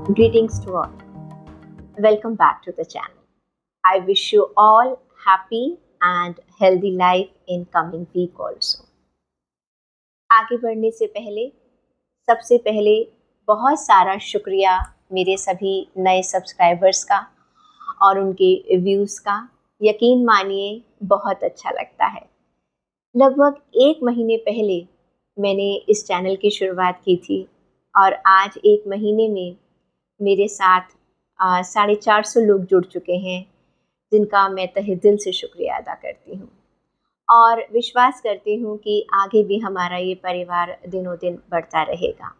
Greetings to all. Welcome back to the channel. I wish you all happy and healthy life in coming week also. आगे बढ़ने से पहले सबसे पहले बहुत सारा शुक्रिया मेरे सभी नए सब्सक्राइबर्स का और उनके व्यूज़ का। यकीन मानिए बहुत अच्छा लगता है। लगभग 1 महीने पहले मैंने इस चैनल की शुरुआत की थी और आज 1 महीने में मेरे साथ 450 लोग जुड़ चुके हैं, जिनका मैं तहे दिल से शुक्रिया अदा करती हूँ और विश्वास करती हूँ कि आगे भी हमारा ये परिवार दिनों दिन बढ़ता रहेगा।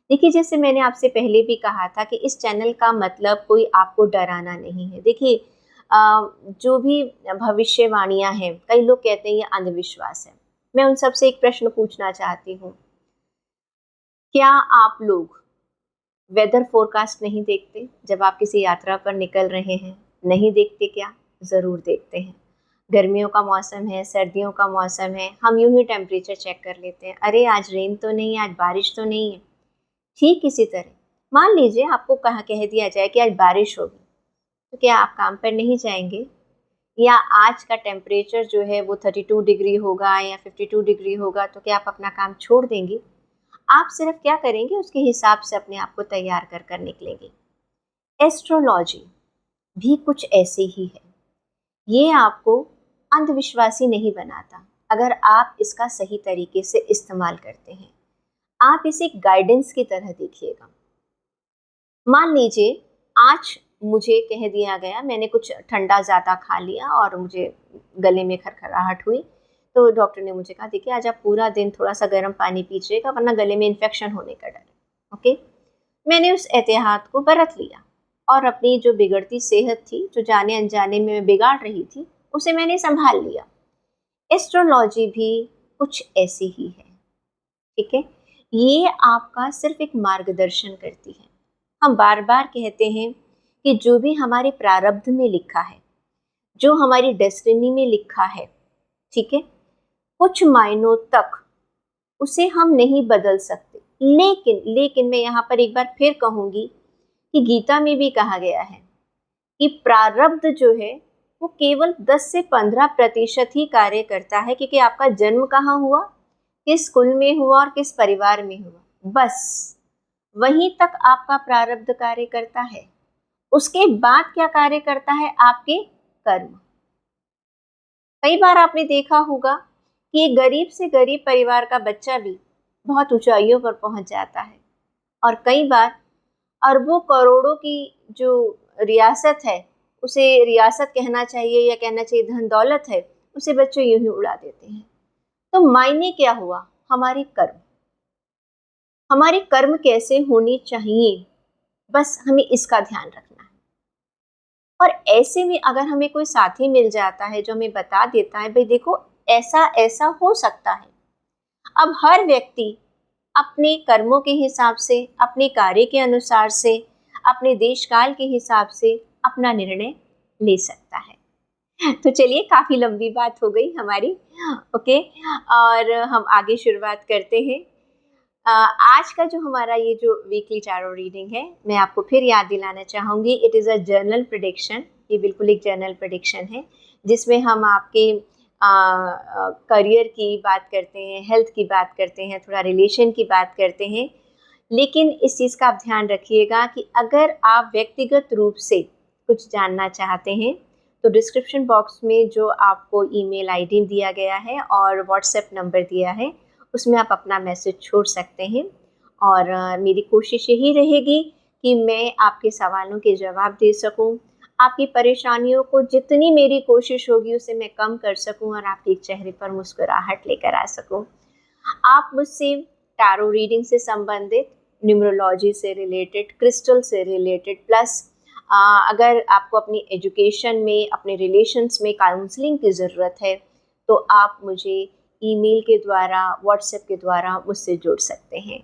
देखिए, जैसे मैंने आपसे पहले भी कहा था कि इस चैनल का मतलब कोई आपको डराना नहीं है। देखिए, जो भी भविष्यवाणियाँ हैं, कई लोग कहते हैं ये अंधविश्वास है। मैं उन सबसे एक प्रश्न पूछना चाहती हूँ, क्या आप लोग वेदर फोरकास्ट नहीं देखते? जब आप किसी यात्रा पर निकल रहे हैं, नहीं देखते क्या? ज़रूर देखते हैं। गर्मियों का मौसम है, सर्दियों का मौसम है, हम यूं ही टेम्परेचर चेक कर लेते हैं। अरे आज रेन तो नहीं है, आज बारिश तो नहीं है। ठीक इसी तरह मान लीजिए आपको कह दिया जाए कि आज बारिश होगी, तो क्या आप काम पर नहीं जाएंगे? या आज का टेम्परेचर जो है वो 32 डिग्री होगा या 52 डिग्री होगा, तो क्या आप अपना काम छोड़ देंगे? आप सिर्फ क्या करेंगे, उसके हिसाब से अपने आप को तैयार कर कर निकलेंगे। एस्ट्रोलॉजी भी कुछ ऐसे ही है। ये आपको अंधविश्वासी नहीं बनाता अगर आप इसका सही तरीके से इस्तेमाल करते हैं। आप इसे गाइडेंस की तरह देखिएगा। मान लीजिए आज मुझे कह दिया गया, मैंने कुछ ठंडा ज़्यादा खा लिया और मुझे गले में खरखराहट हुई, तो डॉक्टर ने मुझे कहा देखिए आज आप पूरा दिन थोड़ा सा गर्म पानी पीजिएगा वरना गले में इन्फेक्शन होने का डर है। ओके, मैंने उस एहतियात को बरत लिया और अपनी जो बिगड़ती सेहत थी, जो जाने अनजाने में मैं बिगाड़ रही थी, उसे मैंने संभाल लिया। एस्ट्रोलॉजी भी कुछ ऐसी ही है, ठीक है। ये आपका सिर्फ एक मार्गदर्शन करती है। हम बार बार कहते हैं कि जो भी हमारे प्रारब्ध में लिखा है, जो हमारी डेस्टिनी में लिखा है, ठीक है, कुछ मायनों तक उसे हम नहीं बदल सकते। लेकिन मैं यहाँ पर एक बार फिर कहूँगी कि गीता में भी कहा गया है कि प्रारब्ध जो है वो केवल 10 से 15% ही कार्य करता है, क्योंकि आपका जन्म कहाँ हुआ, किस कुल में हुआ और किस परिवार में हुआ, बस वहीं तक आपका प्रारब्ध कार्य करता है। उसके बाद क्या कार्य करता है? आपके कर्म। कई बार आपने देखा होगा कि एक गरीब से गरीब परिवार का बच्चा भी बहुत ऊंचाइयों पर पहुंच जाता है, और कई बार अरबों करोड़ों की जो रियासत है, उसे रियासत कहना चाहिए या कहना चाहिए धन दौलत है, उसे बच्चे यूं ही उड़ा देते हैं। तो मायने क्या हुआ? हमारे कर्म। हमारे कर्म कैसे होने चाहिए, बस हमें इसका ध्यान रखना है। और ऐसे में अगर हमें कोई साथी मिल जाता है जो हमें बता देता है भाई देखो ऐसा ऐसा हो सकता है, अब हर व्यक्ति अपने कर्मों के हिसाब से, अपने कार्य के अनुसार से, अपने देश काल के हिसाब से अपना निर्णय ले सकता है। तो चलिए, काफ़ी लंबी बात हो गई हमारी, ओके, और हम आगे शुरुआत करते हैं। आज का जो हमारा ये जो वीकली टैरो रीडिंग है, मैं आपको फिर याद दिलाना चाहूँगी, it is a journal prediction. ये बिल्कुल एक जर्नल प्रेडिक्शन है जिसमें हम आपके करियर की बात करते हैं, हेल्थ की बात करते हैं, थोड़ा रिलेशन की बात करते हैं। लेकिन इस चीज़ का आप ध्यान रखिएगा कि अगर आप व्यक्तिगत रूप से कुछ जानना चाहते हैं तो डिस्क्रिप्शन बॉक्स में जो आपको ईमेल आईडी दिया गया है और व्हाट्सएप नंबर दिया है, उसमें आप अपना मैसेज छोड़ सकते हैं। और मेरी कोशिश यही रहेगी कि मैं आपके सवालों के जवाब दे सकूं, आपकी परेशानियों को जितनी मेरी कोशिश होगी उसे मैं कम कर सकूं और आपके चेहरे पर मुस्कुराहट लेकर आ सकूं। आप मुझसे टैरो रीडिंग से संबंधित, न्यूमरोलॉजी से रिलेटेड, क्रिस्टल से रिलेटेड, प्लस अगर आपको अपनी एजुकेशन में, अपने रिलेशंस में काउंसलिंग की ज़रूरत है तो आप मुझे ईमेल के द्वारा, व्हाट्सएप के द्वारा मुझसे जुड़ सकते हैं।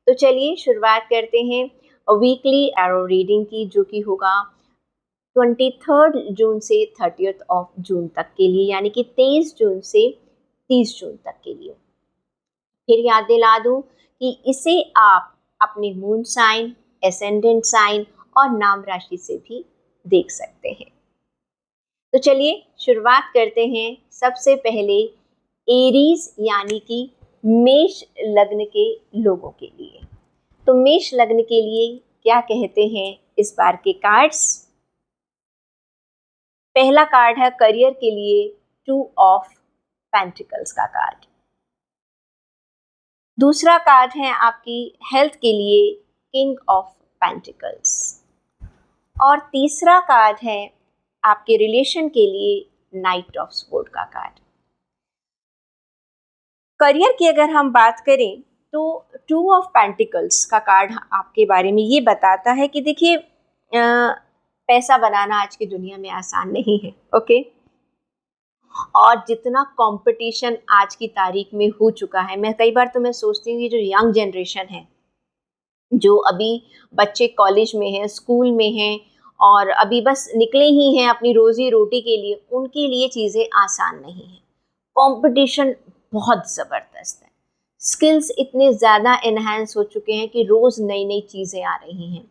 तो चलिए शुरुआत करते हैं वीकली टैरो रीडिंग की, जो कि होगा 23 जून से 30 जून तक के लिए, यानी कि 23 जून से 30 जून तक के लिए। फिर याद दिला दूं कि इसे आप अपने मून साइन, एसेंडेंट साइन और नाम राशि से भी देख सकते हैं। तो चलिए शुरुआत करते हैं सबसे पहले एरीज यानी कि मेष लग्न के लोगों के लिए। तो मेष लग्न के लिए क्या कहते हैं इस बार के कार्ड्स। पहला कार्ड है करियर के लिए 2 ऑफ पेंटिकल्स का कार्ड। दूसरा कार्ड है आपकी हेल्थ के लिए किंग ऑफ पेंटिकल्स। और तीसरा कार्ड है आपके रिलेशन के लिए नाइट ऑफ स्वॉर्ड का कार्ड। करियर की अगर हम बात करें तो 2 ऑफ पेंटिकल्स का कार्ड आपके बारे में ये बताता है कि देखिए पैसा बनाना आज की दुनिया में आसान नहीं है, ओके। और जितना कंपटीशन आज की तारीख में हो चुका है, मैं कई बार तो मैं सोचती हूँ ये जो यंग जनरेशन है, जो अभी बच्चे कॉलेज में हैं, स्कूल में हैं और अभी बस निकले ही हैं अपनी रोजी रोटी के लिए, उनके लिए चीज़ें आसान नहीं हैं। कंपटीशन बहुत ज़बरदस्त है, स्किल्स इतने ज़्यादा एनहांस हो चुके हैं कि रोज़ नई नई चीज़ें आ रही हैं।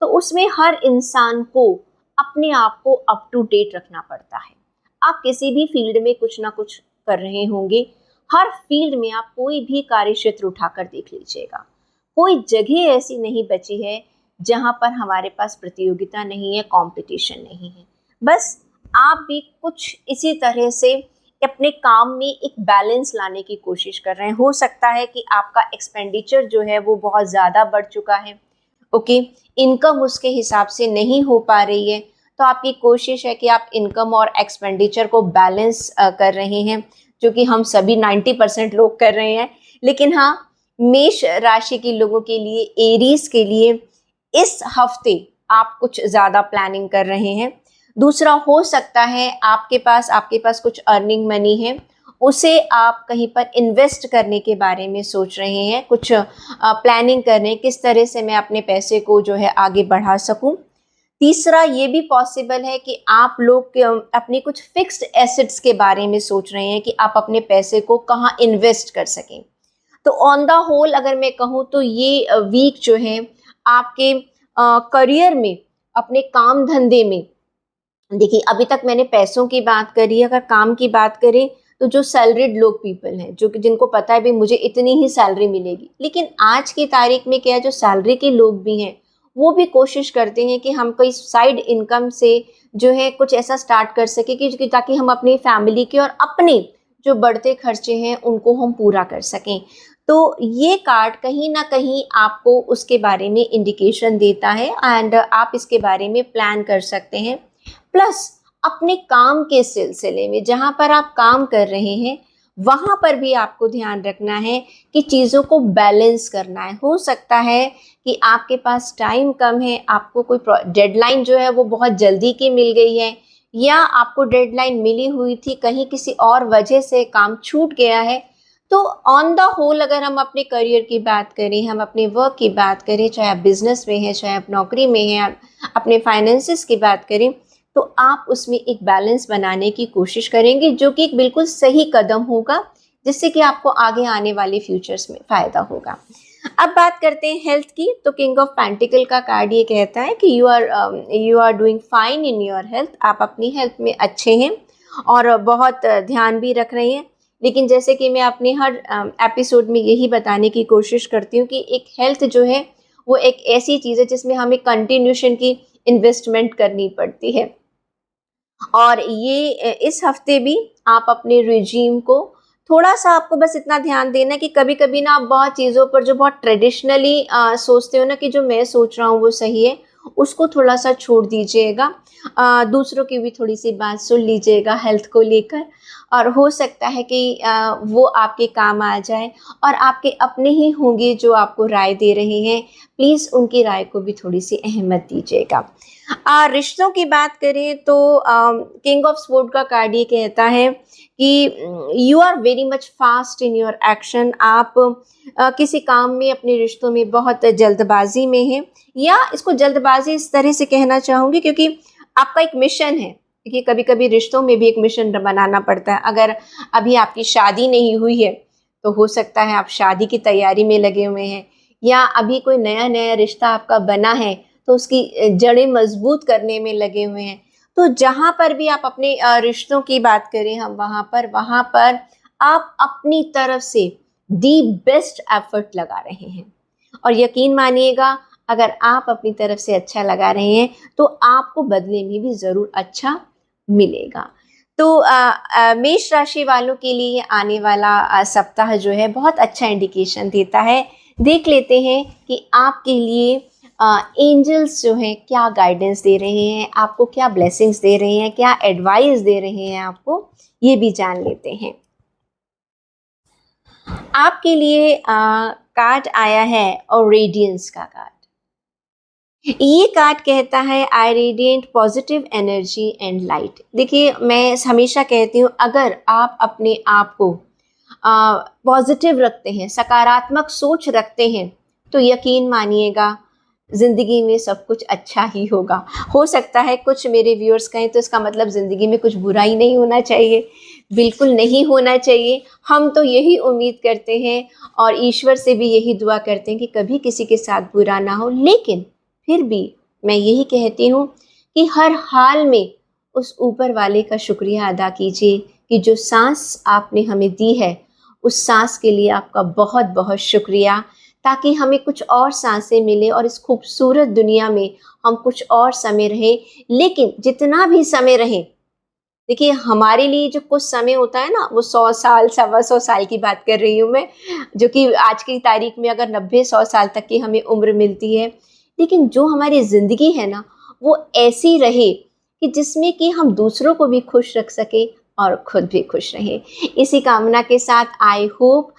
तो उसमें हर इंसान को अपने आप को अप टू डेट रखना पड़ता है। आप किसी भी फील्ड में कुछ ना कुछ कर रहे होंगे, हर फील्ड में आप कोई भी कार्य क्षेत्र उठाकर देख लीजिएगा, कोई जगह ऐसी नहीं बची है जहाँ पर हमारे पास प्रतियोगिता नहीं है, कंपटीशन नहीं है। बस आप भी कुछ इसी तरह से अपने काम में एक बैलेंस लाने की कोशिश कर रहे हैं। हो सकता है कि आपका एक्सपेंडिचर जो है वो बहुत ज़्यादा बढ़ चुका है, ओके, इनकम उसके हिसाब से नहीं हो पा रही है, तो आपकी कोशिश है कि आप इनकम और एक्सपेंडिचर को बैलेंस कर रहे हैं, जो कि हम सभी 90% लोग कर रहे हैं। लेकिन हाँ, मेष राशि के लोगों के लिए, एरीज के लिए इस हफ्ते आप कुछ ज़्यादा प्लानिंग कर रहे हैं। दूसरा, हो सकता है आपके पास कुछ अर्निंग मनी है, उसे आप कहीं पर इन्वेस्ट करने के बारे में सोच रहे हैं, कुछ प्लानिंग कर रहे हैं किस तरह से मैं अपने पैसे को जो है आगे बढ़ा सकूं। तीसरा, ये भी पॉसिबल है कि आप लोग अपनी कुछ फिक्स्ड एसेट्स के बारे में सोच रहे हैं कि आप अपने पैसे को कहाँ इन्वेस्ट कर सकें। तो ऑन द होल अगर मैं कहूँ तो ये वीक जो है आपके करियर में, अपने काम धंधे में, देखिए अभी तक मैंने पैसों की बात करी, अगर काम की बात करें तो जो सैलरीड लोग पीपल हैं, जो कि जिनको पता है भाई मुझे इतनी ही सैलरी मिलेगी, लेकिन आज की तारीख में क्या है, जो सैलरी के लोग भी हैं वो भी कोशिश करते हैं कि हम कोई साइड इनकम से जो है कुछ ऐसा स्टार्ट कर सके कि ताकि हम अपनी फैमिली के और अपने जो बढ़ते खर्चे हैं उनको हम पूरा कर सकें। तो ये कार्ड कहीं ना कहीं आपको उसके बारे में इंडिकेशन देता है एंड आप इसके बारे में प्लान कर सकते हैं। प्लस अपने काम के सिलसिले में जहाँ पर आप काम कर रहे हैं वहाँ पर भी आपको ध्यान रखना है कि चीज़ों को बैलेंस करना है। हो सकता है कि आपके पास टाइम कम है, आपको कोई डेडलाइन जो है वो बहुत जल्दी की मिल गई है, या आपको डेडलाइन मिली हुई थी, कहीं किसी और वजह से काम छूट गया है। तो ऑन द होल अगर हम अपने करियर की बात करें, हम अपने वर्क की बात करें, चाहे आप बिजनेस में हैं, चाहे आप नौकरी में हैं, अपने फाइनेंसिस की बात करें, तो आप उसमें एक बैलेंस बनाने की कोशिश करेंगे, जो कि एक बिल्कुल सही कदम होगा, जिससे कि आपको आगे आने वाले फ्यूचर्स में फ़ायदा होगा। अब बात करते हैं हेल्थ की। तो किंग ऑफ पेंटिकल का कार्ड ये कहता है कि you are doing fine in your health, आप अपनी हेल्थ में अच्छे हैं और बहुत ध्यान भी रख रहे हैं। लेकिन जैसे कि मैं अपने हर एपिसोड में यही बताने की कोशिश करती हूँ कि एक हेल्थ जो है वो एक ऐसी चीज़ है जिसमें हमें कंटिन्यूशन की इन्वेस्टमेंट करनी पड़ती है। और ये इस हफ्ते भी आप अपने रिजीम को थोड़ा सा, आपको बस इतना ध्यान देना कि कभी कभी ना आप बहुत चीज़ों पर जो बहुत ट्रेडिशनली सोचते हो ना कि जो मैं सोच रहा हूँ वो सही है, उसको थोड़ा सा छोड़ दीजिएगा। दूसरों की भी थोड़ी सी बात सुन लीजिएगा हेल्थ को लेकर, और हो सकता है कि वो आपके काम आ जाए। और आपके अपने ही होंगे जो आपको राय दे रहे हैं, प्लीज़ उनकी राय को भी थोड़ी सी अहमियत दीजिएगा। रिश्तों की बात करें तो किंग ऑफ स्वॉर्ड का कार्ड ये कहता है कि you are very much fast in your action, आप किसी काम में, अपने रिश्तों में बहुत जल्दबाजी में हैं, या इसको जल्दबाजी इस तरह से कहना चाहूँगी क्योंकि आपका एक मिशन है। देखिए कभी कभी रिश्तों में भी एक मिशन बनाना पड़ता है। अगर अभी आपकी शादी नहीं हुई है तो हो सकता है आप शादी की तैयारी में लगे हुए हैं, या अभी कोई नया नया रिश्ता आपका बना है तो उसकी जड़ें मजबूत करने में लगे हुए हैं। तो जहाँ पर भी आप अपने रिश्तों की बात करें हम वहाँ पर आप अपनी तरफ से दी बेस्ट एफर्ट लगा रहे हैं। और यकीन मानिएगा, अगर आप अपनी तरफ से अच्छा लगा रहे हैं तो आपको बदले में भी ज़रूर अच्छा मिलेगा। तो मेष राशि वालों के लिए आने वाला सप्ताह जो है बहुत अच्छा इंडिकेशन देता है। देख लेते हैं कि आपके लिए एंजल्स जो हैं क्या गाइडेंस दे रहे हैं, आपको क्या ब्लेसिंग्स दे रहे हैं, क्या एडवाइस दे रहे हैं आपको, ये भी जान लेते हैं। आपके लिए कार्ड आया है और रेडियंस का कार्ड। ये कार्ड कहता है I radiate positive energy and light. देखिए, मैं हमेशा कहती हूँ, अगर आप अपने आप को पॉजिटिव रखते हैं, सकारात्मक सोच रखते हैं, तो यकीन मानिएगा ज़िंदगी में सब कुछ अच्छा ही होगा। हो सकता है कुछ मेरे व्यूअर्स कहें तो इसका मतलब ज़िंदगी में कुछ बुरा ही नहीं होना चाहिए। बिल्कुल नहीं होना चाहिए। हम तो यही उम्मीद करते हैं और ईश्वर से भी यही दुआ करते हैं कि कभी किसी के साथ बुरा ना हो। लेकिन फिर भी मैं यही कहती हूँ कि हर हाल में उस ऊपर वाले का शुक्रिया अदा कीजिए कि जो सांस आपने हमें दी है, उस सांस के लिए आपका बहुत बहुत शुक्रिया, ताकि हमें कुछ और सांसें मिले और इस खूबसूरत दुनिया में हम कुछ और समय रहें। लेकिन जितना भी समय रहे, देखिए हमारे लिए जो कुछ समय होता है ना, वो 100 साल, 125 साल की बात कर रही हूँ मैं, जो कि आज की तारीख में अगर 90-100 साल तक की हमें उम्र मिलती है। लेकिन जो हमारी ज़िंदगी है ना, वो ऐसी रहे कि जिसमें कि हम दूसरों को भी खुश रख सके और खुद भी खुश रहें। इसी कामना के साथ आई होप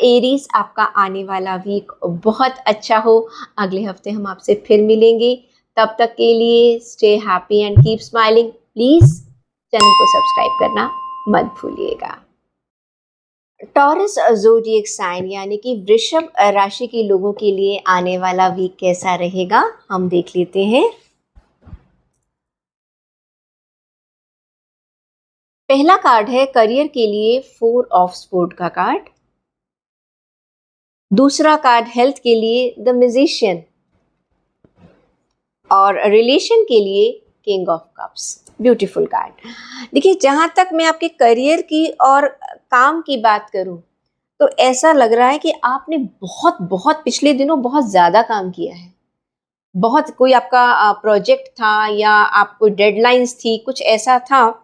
एरीज आपका आने वाला वीक बहुत अच्छा हो। अगले हफ्ते हम आपसे फिर मिलेंगे। तब तक के लिए stay happy and keep smiling. Please channel को सब्सक्राइब करना मत भूलिएगा। टॉरस ज़ोडिएक साइन यानी कि वृषभ राशि के लोगों के लिए आने वाला वीक कैसा रहेगा, हम देख लेते हैं। पहला कार्ड है करियर के लिए 4 ऑफ स्पोर्ड का कार्ड। दूसरा कार्ड हेल्थ के लिए द म्यूजिशियन और रिलेशन के लिए king of cups. Beautiful card. देखिए, जहाँ तक मैं आपके करियर की और काम की बात करूँ तो ऐसा लग रहा है कि आपने बहुत बहुत पिछले दिनों बहुत ज़्यादा काम किया है। बहुत कोई आपका प्रोजेक्ट था या आपको डेडलाइंस थी, कुछ ऐसा था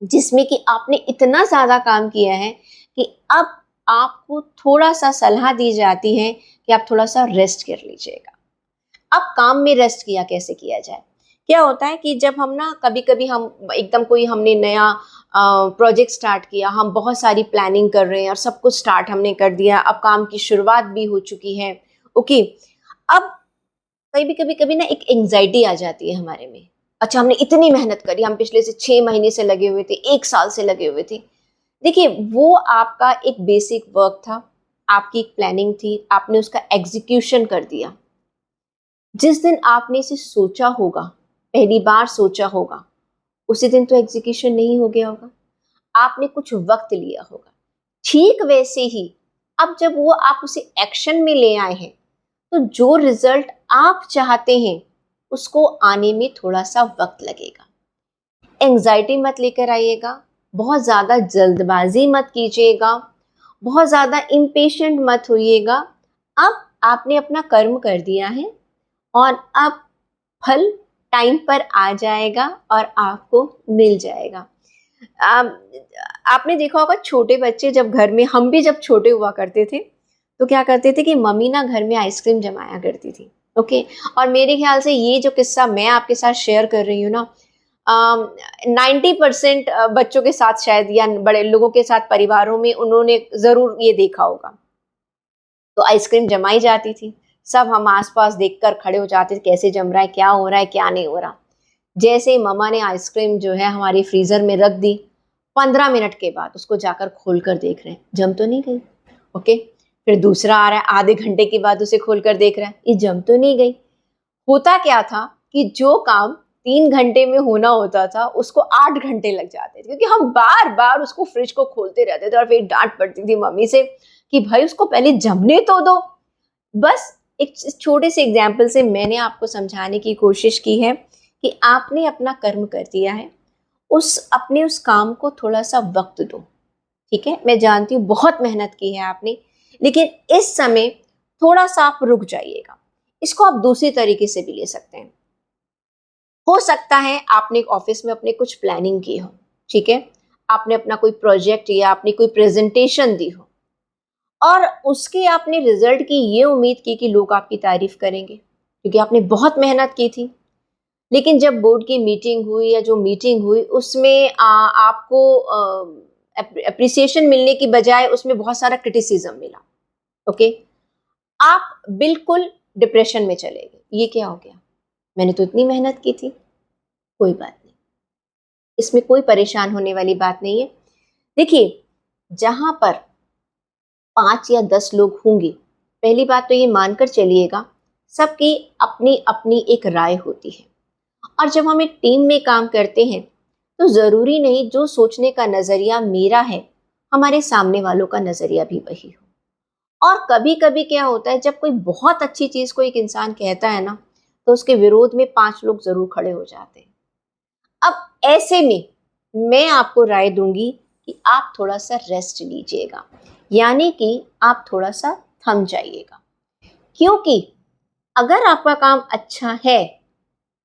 जिसमें कि आपने इतना ज़्यादा काम किया है कि अब आपको थोड़ा सा सलाह दी जाती है कि आप थोड़ा सा रेस्ट कर लीजिएगा। अब काम में रेस्ट किया कैसे किया जाए? क्या होता है कि जब हम ना कभी-कभी हम एकदम कोई हमने नया प्रोजेक्ट स्टार्ट किया, हम बहुत सारी प्लानिंग कर रहे हैं और सब कुछ स्टार्ट हमने कर दिया, अब काम की शुरुआत भी हो चुकी है, ओके। अब कभी ना एक एंग्जाइटी आ जाती है हमारे में। अच्छा, हमने इतनी मेहनत करी, हम पिछले से 6 महीने से लगे हुए थे, 1 साल से लगे हुए थे। देखिए, वो आपका एक बेसिक वर्क था, आपकी एक प्लानिंग थी, आपने उसका एग्जीक्यूशन कर दिया। जिस दिन आपने इसे सोचा होगा, पहली बार सोचा होगा, उसी दिन तो एग्जीक्यूशन नहीं हो गया होगा, आपने कुछ वक्त लिया होगा। ठीक वैसे ही अब जब वो आप उसे एक्शन में ले आए हैं, तो जो रिजल्ट आप चाहते हैं उसको आने में थोड़ा सा वक्त लगेगा। एंग्जाइटी मत लेकर आइएगा, बहुत ज़्यादा जल्दबाजी मत कीजिएगा, बहुत ज़्यादा इम्पेशेंट मत होइएगा। अब आपने अपना कर्म कर दिया है और अब फल टाइम पर आ जाएगा और आपको मिल जाएगा। आम, आपने देखा होगा छोटे बच्चे जब घर में, हम भी जब छोटे हुआ करते थे तो क्या करते थे कि मम्मी ना घर में आइसक्रीम जमाया करती थी, ओके। और मेरे ख्याल से ये जो किस्सा मैं आपके साथ शेयर कर रही हूँ ना, 90% बच्चों के साथ शायद या बड़े लोगों के साथ परिवारों में उन्होंने ज़रूर ये देखा होगा। तो आइसक्रीम जमाई जाती थी, सब हम आसपास देखकर खड़े हो जाते थे, कैसे जम रहा है, क्या हो रहा है, क्या नहीं हो रहा। जैसे ही मम्मा ने आइसक्रीम जो है हमारी फ्रीज़र में रख दी, 15 मिनट के बाद उसको जाकर खोल कर देख रहे हैं, जम तो नहीं गई, ओके। फिर दूसरा आ रहा है, आधे घंटे के बाद उसे खोल कर देख रहा है, ये जम तो नहीं गई। होता क्या था कि जो काम 3 घंटे में होना होता था उसको 8 घंटे लग जाते थे, क्योंकि हम बार बार उसको फ्रिज को खोलते रहते थे और फिर डांट पड़ती थी मम्मी से कि भाई उसको पहले जमने तो दो। बस एक छोटे से एग्जाम्पल से मैंने आपको समझाने की कोशिश की है कि आपने अपना कर्म कर दिया है, उस काम को थोड़ा सा वक्त दो। ठीक है, मैं जानती हूँ बहुत मेहनत की है आपने, लेकिन इस समय थोड़ा सा आप रुक जाइएगा। इसको आप दूसरी तरीके से भी ले सकते हैं। हो सकता है आपने ऑफिस में अपने कुछ प्लानिंग की हो, ठीक है, आपने अपना कोई प्रोजेक्ट या आपने कोई प्रेजेंटेशन दी हो और उसकी आपने रिजल्ट की ये उम्मीद की कि लोग आपकी तारीफ करेंगे क्योंकि आपने बहुत मेहनत की थी। लेकिन जब बोर्ड की मीटिंग हुई या जो मीटिंग हुई उसमें आपको अप्रिसिएशन मिलने की बजाय उसमें बहुत सारा क्रिटिसिज्म मिला। ओके, आप बिल्कुल डिप्रेशन में चले गए। ये क्या हो गया, मैंने तो इतनी मेहनत की थी। कोई बात नहीं, इसमें कोई परेशान होने वाली बात नहीं है। देखिए, जहां पर 5 या 10 लोग होंगे, पहली बात तो ये मानकर चलिएगा सबकी अपनी अपनी एक राय होती है। और जब हम एक टीम में काम करते हैं तो जरूरी नहीं जो सोचने का नजरिया मेरा है हमारे सामने वालों का नजरिया भी वही हो। और कभी कभी क्या होता है, जब कोई बहुत अच्छी चीज को एक इंसान कहता है ना, तो उसके विरोध में 5 लोग जरूर खड़े हो जाते हैं। अब ऐसे में मैं आपको राय दूंगी कि आप थोड़ा सा रेस्ट लीजिएगा, यानी कि आप थोड़ा सा थम जाइएगा। क्योंकि अगर आपका काम अच्छा है,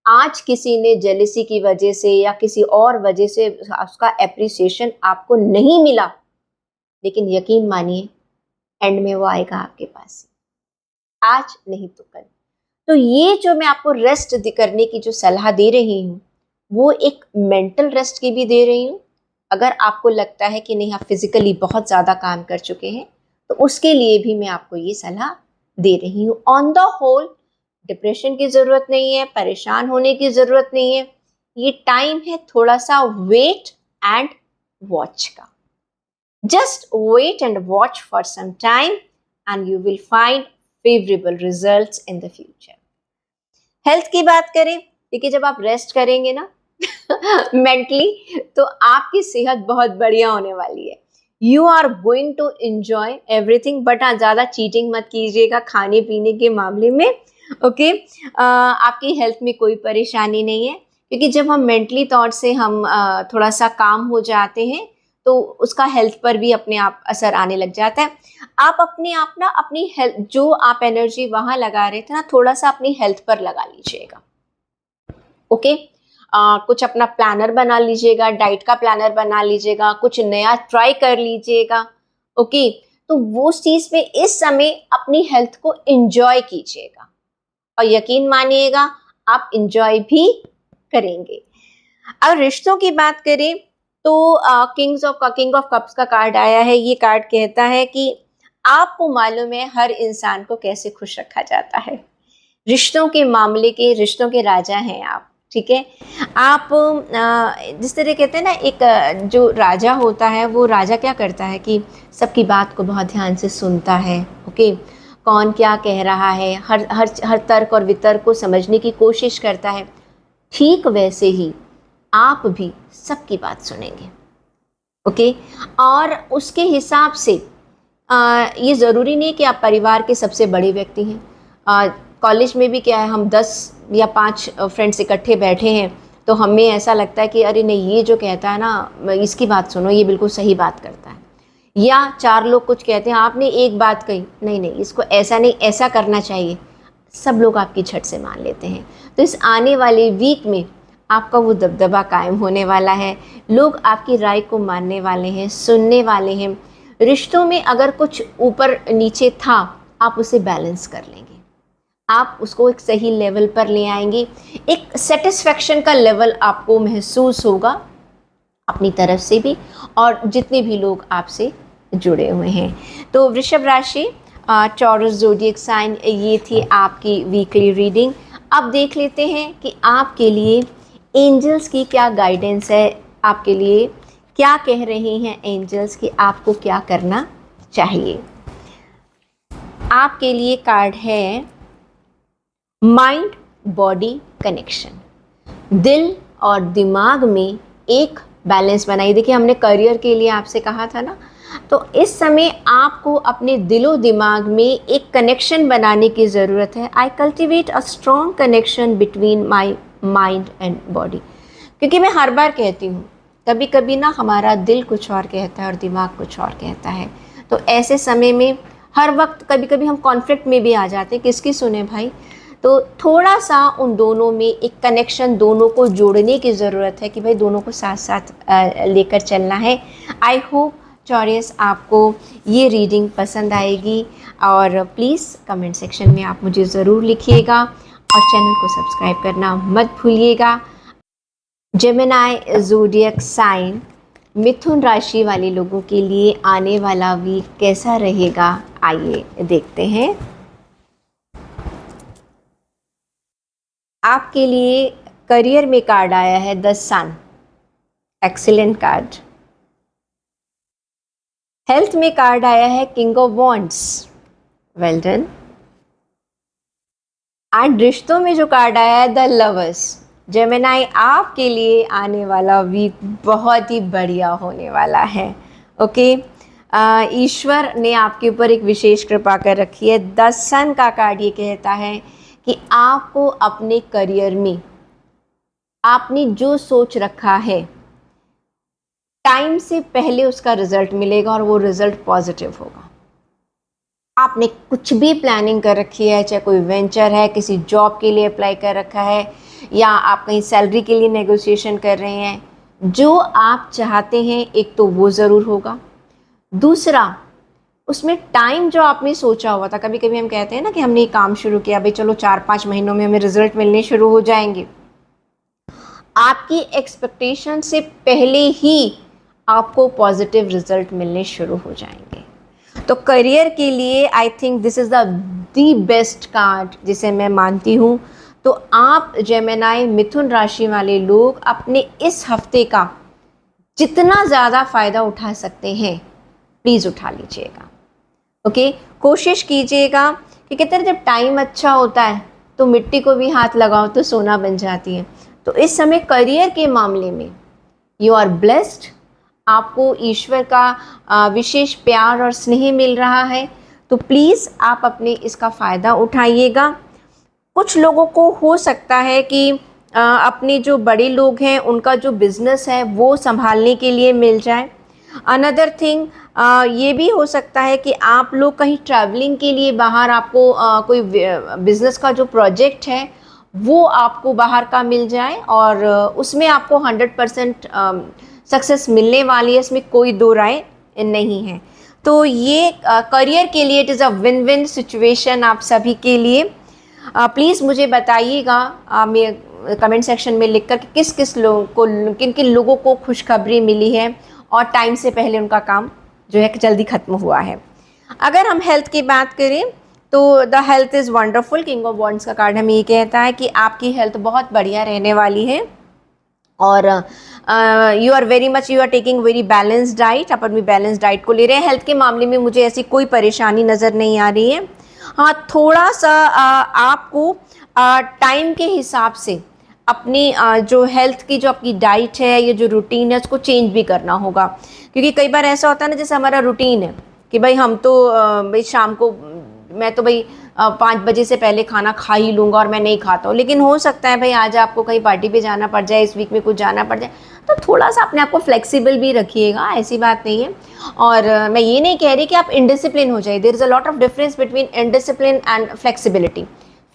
आज किसी ने जेलिसी की वजह से या किसी और वजह से उसका एप्रिसिएशन आपको नहीं मिला, लेकिन यकीन मानिए एंड में वो आएगा आपके पास, आज नहीं तो कल। तो ये जो मैं आपको रेस्ट करने की जो सलाह दे रही हूँ, वो एक मेंटल रेस्ट की भी दे रही हूँ। अगर आपको लगता है कि नहीं आप फिजिकली बहुत ज़्यादा काम कर चुके हैं, तो उसके लिए भी मैं आपको ये सलाह दे रही हूँ। ऑन द होल डिप्रेशन की ज़रूरत नहीं है, परेशान होने की ज़रूरत नहीं है। ये टाइम है थोड़ा सा वेट एंड वॉच का। Just wait and watch for some time and you will find favourable results in the future. Health की बात करें, देखिए जब आप रेस्ट करेंगे ना मेंटली, तो आपकी सेहत बहुत बढ़िया होने वाली है। You are going to enjoy everything, but हाँ ज़्यादा चीटिंग मत कीजिएगा खाने पीने के मामले में। ओके, आपकी हेल्थ में कोई परेशानी नहीं है, क्योंकि जब हम मेंटली तौर से हम थोड़ा सा काम हो जाते हैं तो उसका हेल्थ पर भी अपने आप असर आने लग जाता है। आप अपने आप ना अपनी हेल्थ, जो आप एनर्जी वहाँ लगा रहे थे ना, थोड़ा सा अपनी हेल्थ पर लगा लीजिएगा। ओके, कुछ अपना प्लानर बना लीजिएगा, डाइट का प्लानर बना लीजिएगा, कुछ नया ट्राई कर लीजिएगा। ओके, तो वो चीज़ में इस समय अपनी हेल्थ को एंजॉय कीजिएगा और यकीन मानिएगा आप एंजॉय भी करेंगे। अगर रिश्तों की बात करें तो किंग ऑफ कप्स का कार्ड आया है। ये कार्ड कहता है कि आपको मालूम है हर इंसान को कैसे खुश रखा जाता है। रिश्तों के मामले के, रिश्तों के राजा हैं आप। ठीक है, आप जिस तरह कहते हैं ना, एक जो राजा होता है वो राजा क्या करता है कि सबकी बात को बहुत ध्यान से सुनता है। ओके, कौन क्या कह रहा है, हर हर हर तर्क और वितर्क को समझने की कोशिश करता है। ठीक वैसे ही आप भी सबकी बात सुनेंगे। ओके, और उसके हिसाब से ये ज़रूरी नहीं कि आप परिवार के सबसे बड़े व्यक्ति हैं। कॉलेज में भी क्या है, हम 10 या 5 फ्रेंड्स इकट्ठे बैठे हैं तो हमें ऐसा लगता है कि अरे नहीं, ये जो कहता है ना इसकी बात सुनो, ये बिल्कुल सही बात करता है। या 4 लोग कुछ कहते हैं, आपने एक बात कही, नहीं नहीं इसको ऐसा नहीं ऐसा करना चाहिए, सब लोग आपकी झट से मान लेते हैं। तो इस आने वाले वीक में आपका वो दबदबा कायम होने वाला है। लोग आपकी राय को मानने वाले हैं, सुनने वाले हैं। रिश्तों में अगर कुछ ऊपर नीचे था, आप उसे बैलेंस कर लेंगे, आप उसको एक सही लेवल पर ले आएंगे। एक सेटिस्फैक्शन का लेवल आपको महसूस होगा अपनी तरफ से भी और जितने भी लोग आपसे जुड़े हुए हैं। तो वृषभ राशि, टॉरस ज़ोडिएक साइन, ये थी आपकी वीकली रीडिंग। अब देख लेते हैं कि आपके लिए एंजल्स की क्या गाइडेंस है, आपके लिए क्या कह रहे हैं एंजल्स कि आपको क्या करना चाहिए। आपके लिए कार्ड है माइंड बॉडी कनेक्शन। दिल और दिमाग में एक बैलेंस बनाइए। देखिए, हमने करियर के लिए आपसे कहा था ना, तो इस समय आपको अपने दिलो दिमाग में एक कनेक्शन बनाने की ज़रूरत है। I cultivate a strong connection between my mind and body. क्योंकि मैं हर बार कहती हूँ, कभी कभी ना हमारा दिल कुछ और कहता है और दिमाग कुछ और कहता है। तो ऐसे समय में हर वक्त कभी कभी हम कॉन्फ्लिक्ट में भी आ जाते हैं, किसकी सुने भाई। तो थोड़ा सा उन दोनों में एक कनेक्शन, दोनों को जोड़ने की ज़रूरत है कि भाई दोनों को साथ साथ लेकर चलना है। आई होप चॉरियस आपको ये रीडिंग पसंद आएगी, और प्लीज़ कमेंट सेक्शन में आप मुझे ज़रूर लिखिएगा और चैनल को सब्सक्राइब करना मत भूलिएगा। जेमिनी ज़ोडिएक साइन मिथुन राशि वाले लोगों के लिए आने वाला वीक कैसा रहेगा, आइए देखते हैं। आपके लिए करियर में कार्ड आया है the sun, excellent card. Health में कार्ड आया है king of wands, well done. And रिश्तों में जो कार्ड आया है द लवर्स। जेमिनी, आपके लिए आने वाला वीक बहुत ही बढ़िया होने वाला है। ओके, ईश्वर ने आपके ऊपर एक विशेष कृपा कर रखी है। द सन का कार्ड ये कहता है कि आपको अपने करियर में आपने जो सोच रखा है टाइम से पहले उसका रिजल्ट मिलेगा, और वो रिजल्ट पॉजिटिव होगा। आपने कुछ भी प्लानिंग कर रखी है, चाहे कोई वेंचर है, किसी जॉब के लिए अप्लाई कर रखा है, या आप कहीं सैलरी के लिए नेगोशिएशन कर रहे हैं, जो आप चाहते हैं एक तो वो ज़रूर होगा। दूसरा, उसमें टाइम जो आपने सोचा हुआ था, कभी कभी हम कहते हैं ना कि हमने ये काम शुरू किया, भाई चलो 4-5 महीनों में हमें रिजल्ट मिलने शुरू हो जाएंगे। आपकी एक्सपेक्टेशन से पहले ही आपको पॉजिटिव रिजल्ट मिलने शुरू हो जाएंगे। तो करियर के लिए I think this is the best card जिसे मैं मानती हूँ। तो आप जेमिनी मिथुन राशि वाले लोग अपने इस हफ्ते का जितना ज़्यादा फ़ायदा उठा सकते हैं प्लीज़ उठा लीजिएगा। ओके, कोशिश कीजिएगा कि कहते हैं जब टाइम अच्छा होता है तो मिट्टी को भी हाथ लगाओ तो सोना बन जाती है। तो इस समय करियर के मामले में यू आर ब्लेस्ड, आपको ईश्वर का विशेष प्यार और स्नेह मिल रहा है। तो प्लीज़ आप अपने इसका फ़ायदा उठाइएगा। कुछ लोगों को हो सकता है कि अपने जो बड़े लोग हैं उनका जो बिज़नेस है वो संभालने के लिए मिल जाए। अनदर थिंग, ये भी हो सकता है कि आप लोग कहीं ट्रैवलिंग के लिए बाहर, आपको कोई बिज़नेस का जो प्रोजेक्ट है वो आपको बाहर का मिल जाए, और उसमें आपको 100% सक्सेस मिलने वाली है, इसमें कोई दो राय नहीं है। तो ये करियर के लिए it is a win win situation आप सभी के लिए। प्लीज़ मुझे बताइएगा कमेंट सेक्शन में लिखकर कि किस किस लोगों को, किन किन लोगों को खुशखबरी मिली है और टाइम से पहले उनका काम जो है जल्दी ख़त्म हुआ है। अगर हम हेल्थ की बात करें तो the health is wonderful. King of wands का कार्ड हमें ये कहता है कि आपकी हेल्थ बहुत बढ़िया रहने वाली है, और you are very much, you are taking very balanced diet. आप अपनी बैलेंस डाइट को ले रहे हैं। हेल्थ के मामले में मुझे ऐसी कोई परेशानी नज़र नहीं आ रही है। हाँ, थोड़ा सा आपको टाइम के हिसाब से अपनी जो हेल्थ की जो आपकी डाइट है, ये जो रूटीन है, उसको चेंज भी करना होगा। क्योंकि कई बार ऐसा होता है ना, जैसे हमारा रूटीन है कि भाई हम तो भाई शाम को, मैं तो भाई 5 बजे से पहले खाना खा ही लूँगा और मैं नहीं खाता हूँ, लेकिन हो सकता है भाई आज आपको कहीं पार्टी पे जाना पड़ जाए, इस वीक में कुछ जाना पड़ जाए, तो थोड़ा सा अपने आप को फ्लेक्सिबल भी रखिएगा, ऐसी बात नहीं है। और मैं ये नहीं कह रही कि आप इनडिसिप्लिन हो जाए। There is a lot of difference between indiscipline and flexibility.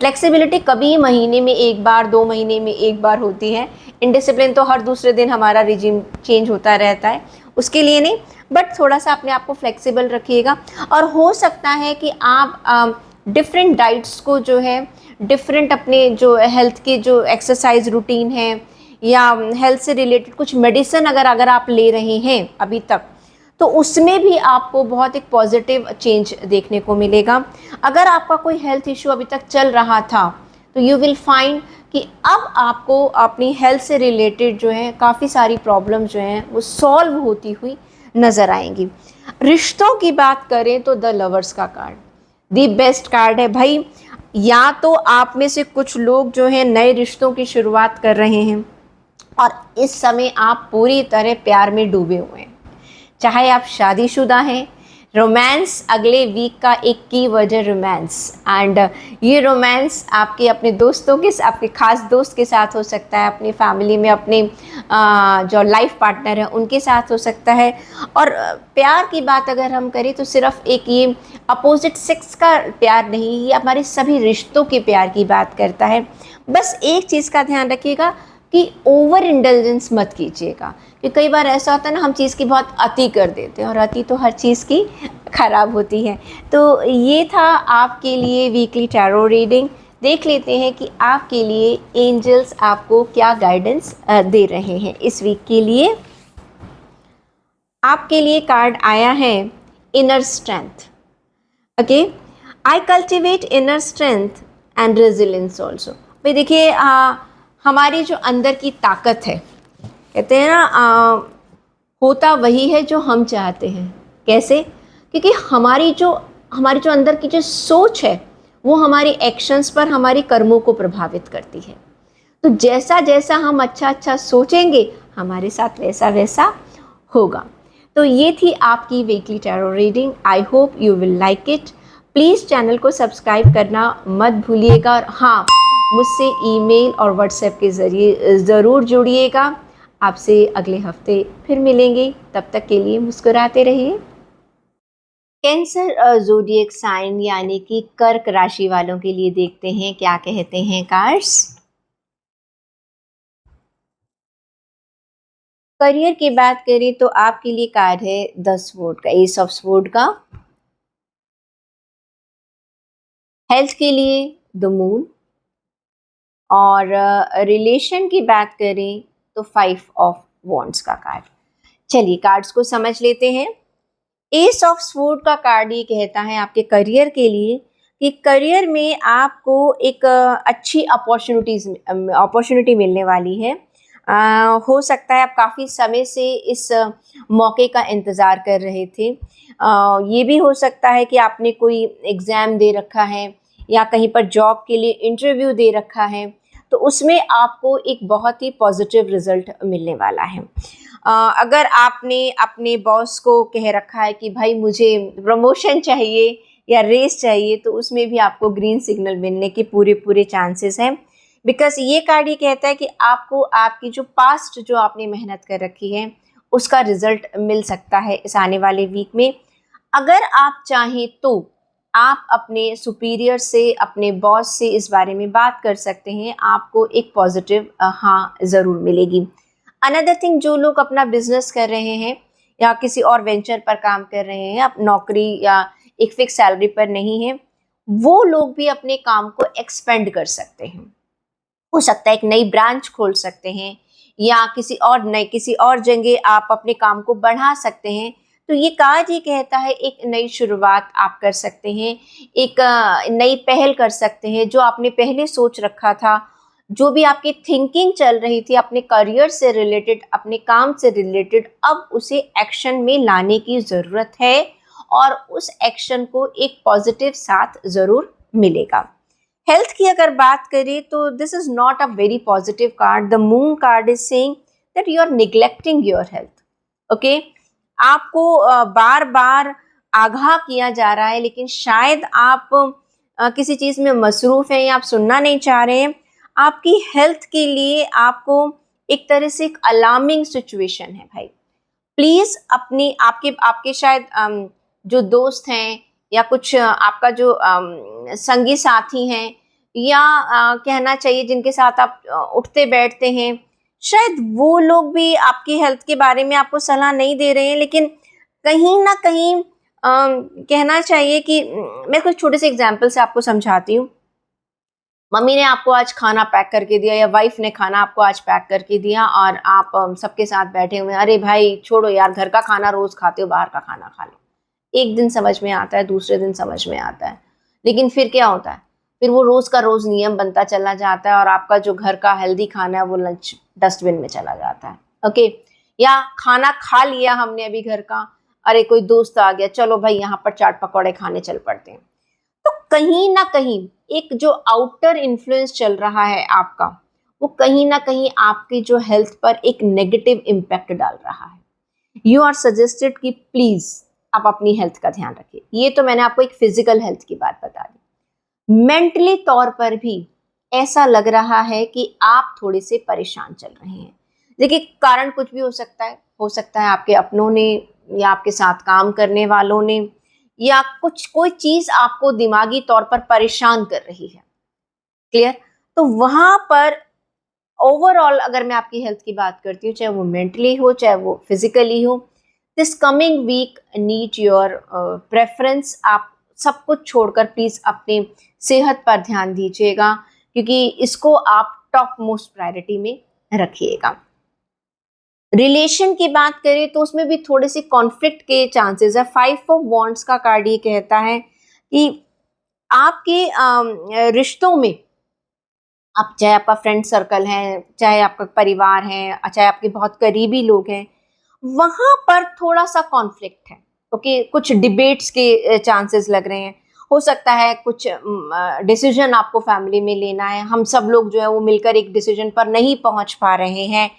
Flexibility कभी महीने में एक बार, 2 महीने में एक बार होती है। इनडिसिप्लिन तो हर दूसरे दिन हमारा रिजीम चेंज होता रहता है, उसके लिए नहीं, बट थोड़ा सा अपने आप को फ्लेक्सिबल रखिएगा। और हो सकता है कि आप डिफरेंट डाइट्स को जो है, डिफरेंट अपने जो हेल्थ की जो एक्सरसाइज रूटीन है, या हेल्थ से रिलेटेड कुछ मेडिसिन अगर आप ले रहे हैं अभी तक, तो उसमें भी आपको बहुत एक पॉजिटिव चेंज देखने को मिलेगा। अगर आपका कोई हेल्थ इशू अभी तक चल रहा था तो यू विल फाइंड कि अब आपको अपनी हेल्थ से रिलेटेड जो है काफ़ी सारी प्रॉब्लम जो हैं वो सॉल्व होती हुई नज़र आएंगी। रिश्तों की बात करें तो द लवर्स का कार्ड दी बेस्ट कार्ड है भाई। या तो आप में से कुछ लोग जो हैं नए रिश्तों की शुरुआत कर रहे हैं, और इस समय आप पूरी तरह प्यार में डूबे हुए हैं, चाहे आप शादीशुदा हैं। रोमांस अगले वीक का एक की वर्ड है रोमांस, एंड ये रोमांस आपके अपने दोस्तों के, आपके खास दोस्त के साथ हो सकता है, अपनी फैमिली में अपने जो लाइफ पार्टनर है उनके साथ हो सकता है। और प्यार की बात अगर हम करें तो सिर्फ एक ये अपोजिट सेक्स का प्यार नहीं, ये हमारे सभी रिश्तों के प्यार की बात करता है। बस एक चीज़ का ध्यान रखिएगा कि ओवर इंडल्जेंस मत कीजिएगा, कि कई बार ऐसा होता है ना, हम चीज़ की बहुत अति कर देते हैं और अति तो हर चीज़ की खराब होती है। तो ये था आपके लिए वीकली टैरो रीडिंग। देख लेते हैं कि आपके लिए एंजल्स आपको क्या गाइडेंस दे रहे हैं इस वीक के लिए। आपके लिए कार्ड आया है inner strength. Okay, I cultivate inner strength and resilience also. भाई देखिए, हमारी जो अंदर की ताकत है, कहते हैं ना, होता वही है जो हम चाहते हैं। कैसे? क्योंकि हमारी जो अंदर की जो सोच है वो हमारी एक्शंस पर, हमारी कर्मों को प्रभावित करती है। तो जैसा जैसा हम अच्छा अच्छा सोचेंगे हमारे साथ वैसा वैसा होगा। तो ये थी आपकी weekly tarot reading. I hope you will like it. Please channel को सब्सक्राइब करना मत भूलिएगा, और हाँ, मुझसे ईमेल और व्हाट्सएप के ज़रिए ज़रूर जुड़िएगा। आपसे अगले हफ्ते फिर मिलेंगे, तब तक के लिए मुस्कुराते रहिए। कैंसर ज़ोडिएक साइन यानी कि कर्क राशि वालों के लिए देखते हैं क्या कहते हैं कार्ड्स। करियर की बात करें तो आपके लिए कार्ड है 10 वोट का, एस ऑफ स्वॉर्ड का। हेल्थ के लिए द मून, और रिलेशन की बात करें तो 5 ऑफ वॉन्ड्स का कार्ड। चलिए कार्ड्स को समझ लेते हैं। एस ऑफ स्वॉर्ड का कार्ड ये कहता है आपके करियर के लिए कि करियर में आपको एक अच्छी अपॉर्चुनिटी मिलने वाली है। हो सकता है आप काफ़ी समय से इस मौके का इंतज़ार कर रहे थे। ये भी हो सकता है कि आपने कोई एग्ज़ाम दे रखा है या कहीं पर जॉब के लिए इंटरव्यू दे रखा है, तो उसमें आपको एक बहुत ही पॉजिटिव रिज़ल्ट मिलने वाला है। अगर आपने अपने बॉस को कह रखा है कि भाई मुझे प्रमोशन चाहिए या रेस चाहिए, तो उसमें भी आपको ग्रीन सिग्नल मिलने के पूरे पूरे चांसेस हैं। बिकॉज ये कार्ड ये कहता है कि आपको आपकी जो पास्ट जो आपने मेहनत कर रखी है उसका रिजल्ट मिल सकता है इस आने वाले वीक में। अगर आप चाहें तो आप अपने सुपीरियर से, अपने बॉस से इस बारे में बात कर सकते हैं, आपको एक पॉजिटिव हाँ ज़रूर मिलेगी। अनदर थिंग, जो लोग अपना बिजनेस कर रहे हैं या किसी और वेंचर पर काम कर रहे हैं, आप नौकरी या एक फिक्स सैलरी पर नहीं है, वो लोग भी अपने काम को एक्सपेंड कर सकते हैं। हो सकता है एक नई ब्रांच खोल सकते हैं या किसी और जगह आप अपने काम को बढ़ा सकते हैं। तो ये कार्ड ये कहता है एक नई शुरुआत आप कर सकते हैं, एक नई पहल कर सकते हैं। जो आपने पहले सोच रखा था, जो भी आपकी थिंकिंग चल रही थी अपने करियर से रिलेटेड, अपने काम से रिलेटेड, अब उसे एक्शन में लाने की ज़रूरत है और उस एक्शन को एक पॉजिटिव साथ ज़रूर मिलेगा। हेल्थ की अगर बात करें तो this is not a very positive card. The moon card is saying that you are neglecting your health. Okay, आपको बार बार आगाह किया जा रहा है, लेकिन शायद आप किसी चीज़ में मसरूफ़ हैं या आप सुनना नहीं चाह रहे हैं। आपकी हेल्थ के लिए आपको एक तरह से एक अलार्मिंग सिचुएशन है भाई। प्लीज़ अपनी आपके आपके शायद जो दोस्त हैं या कुछ आपका जो संगी साथी हैं, या कहना चाहिए जिनके साथ आप उठते बैठते हैं, शायद वो लोग भी आपकी हेल्थ के बारे में आपको सलाह नहीं दे रहे हैं, लेकिन कहीं ना कहीं कहना चाहिए कि मैं कुछ छोटे से एग्जाम्पल से आपको समझाती हूँ। मम्मी ने आपको आज खाना पैक करके दिया या वाइफ ने खाना आपको आज पैक करके दिया और आप सबके साथ बैठे हुए हैं, अरे भाई छोड़ो यार, घर का खाना रोज़ खाते हो, बाहर का खाना खा लो। एक दिन समझ में आता है, दूसरे दिन समझ में आता है, लेकिन फिर क्या होता है, फिर वो रोज़ का रोज़ नियम बनता चला जाता है और आपका जो घर का हेल्दी खाना है वो लंच डस्टबिन में चला जाता है। ओके, या खाना खा लिया हमने अभी घर का, अरे कोई दोस्त आ गया, चलो भाई यहाँ पर चाट पकौड़े खाने चल पड़ते हैं। तो कहीं ना कहीं एक जो आउटर इन्फ्लुएंस चल रहा है आपका, वो कहीं ना कहीं आपकी जो हेल्थ पर एक नेगेटिव इम्पैक्ट डाल रहा है। यू आर सजेस्टेड कि प्लीज आप अपनी हेल्थ का ध्यान रखिए। ये तो मैंने आपको एक फिजिकल हेल्थ की बात बता दी। मेंटली तौर पर भी ऐसा लग रहा है कि आप थोड़े से परेशान चल रहे हैं। देखिए, कारण कुछ भी हो सकता है आपके अपनों ने, या आपके साथ काम करने वालों ने, या कोई चीज आपको दिमागी तौर पर परेशान कर रही है। क्लियर? तो वहां पर ओवरऑल अगर मैं आपकी हेल्थ की बात करती हूँ, चाहे वो मेंटली हो चाहे वो फिजिकली हो, this coming week need your preference. आप सब कुछ छोड़कर प्लीज अपनी सेहत पर ध्यान दीजिएगा, क्योंकि इसको आप टॉप मोस्ट प्रायोरिटी में रखिएगा। रिलेशन की बात करें तो उसमें भी थोड़े से कॉन्फ्लिक्ट के चांसेस है। 5 ऑफ वॉन्ड्स का कार्ड ये कहता है कि आपके रिश्तों में, आप चाहे आपका फ्रेंड सर्कल है, चाहे आपका परिवार है, चाहे आपके बहुत करीबी लोग हैं, वहां पर थोड़ा सा कॉन्फ्लिक्ट है। ओके, कुछ डिबेट्स के चांसेस लग रहे हैं। हो सकता है कुछ डिसीजन आपको फैमिली में लेना है, हम सब लोग जो है वो मिलकर एक डिसीजन पर नहीं पहुंच पा रहे हैं,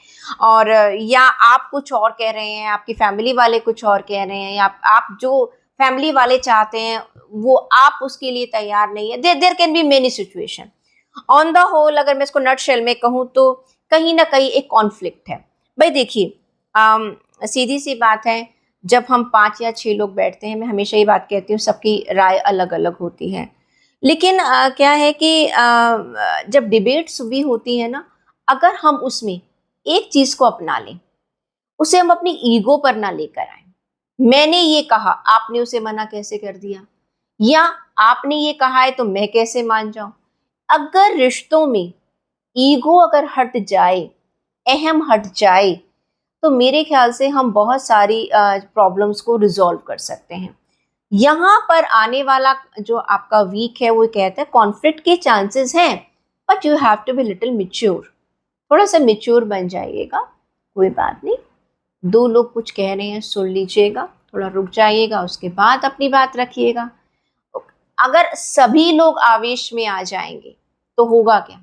और या आप कुछ और कह रहे हैं, आपकी फैमिली वाले कुछ और कह रहे हैं, या आप जो फैमिली वाले चाहते हैं वो आप उसके लिए तैयार नहीं है। There can be many situation. On the whole अगर मैं इसको नट शेल में कहूँ तो कहीं ना कहीं एक कॉन्फ्लिक्ट है। भाई देखिए, सीधी सी बात है, जब हम 5 या 6 लोग बैठते हैं, मैं हमेशा ये बात कहती हूँ, सबकी राय अलग अलग होती है। लेकिन क्या है कि जब डिबेट्स भी होती है ना, अगर हम उसमें एक चीज को अपना लें, उसे हम अपनी ईगो पर ना लेकर आए। मैंने ये कहा, आपने उसे मना कैसे कर दिया, या आपने ये कहा है तो मैं कैसे मान जाऊं। अगर रिश्तों में ईगो अगर हट जाए, अहम हट जाए, तो मेरे ख्याल से हम बहुत सारी प्रॉब्लम्स को रिजॉल्व कर सकते हैं। यहाँ पर आने वाला जो आपका वीक है वो कहता है कॉन्फ्लिक्ट के चांसेस हैं, but you have to be little mature. थोड़ा सा मैच्योर बन जाइएगा, कोई बात नहीं। 2 लोग कुछ कह रहे हैं, सुन लीजिएगा, थोड़ा रुक जाइएगा, उसके बाद अपनी बात रखिएगा। अगर सभी लोग आवेश में आ जाएंगे तो होगा क्या?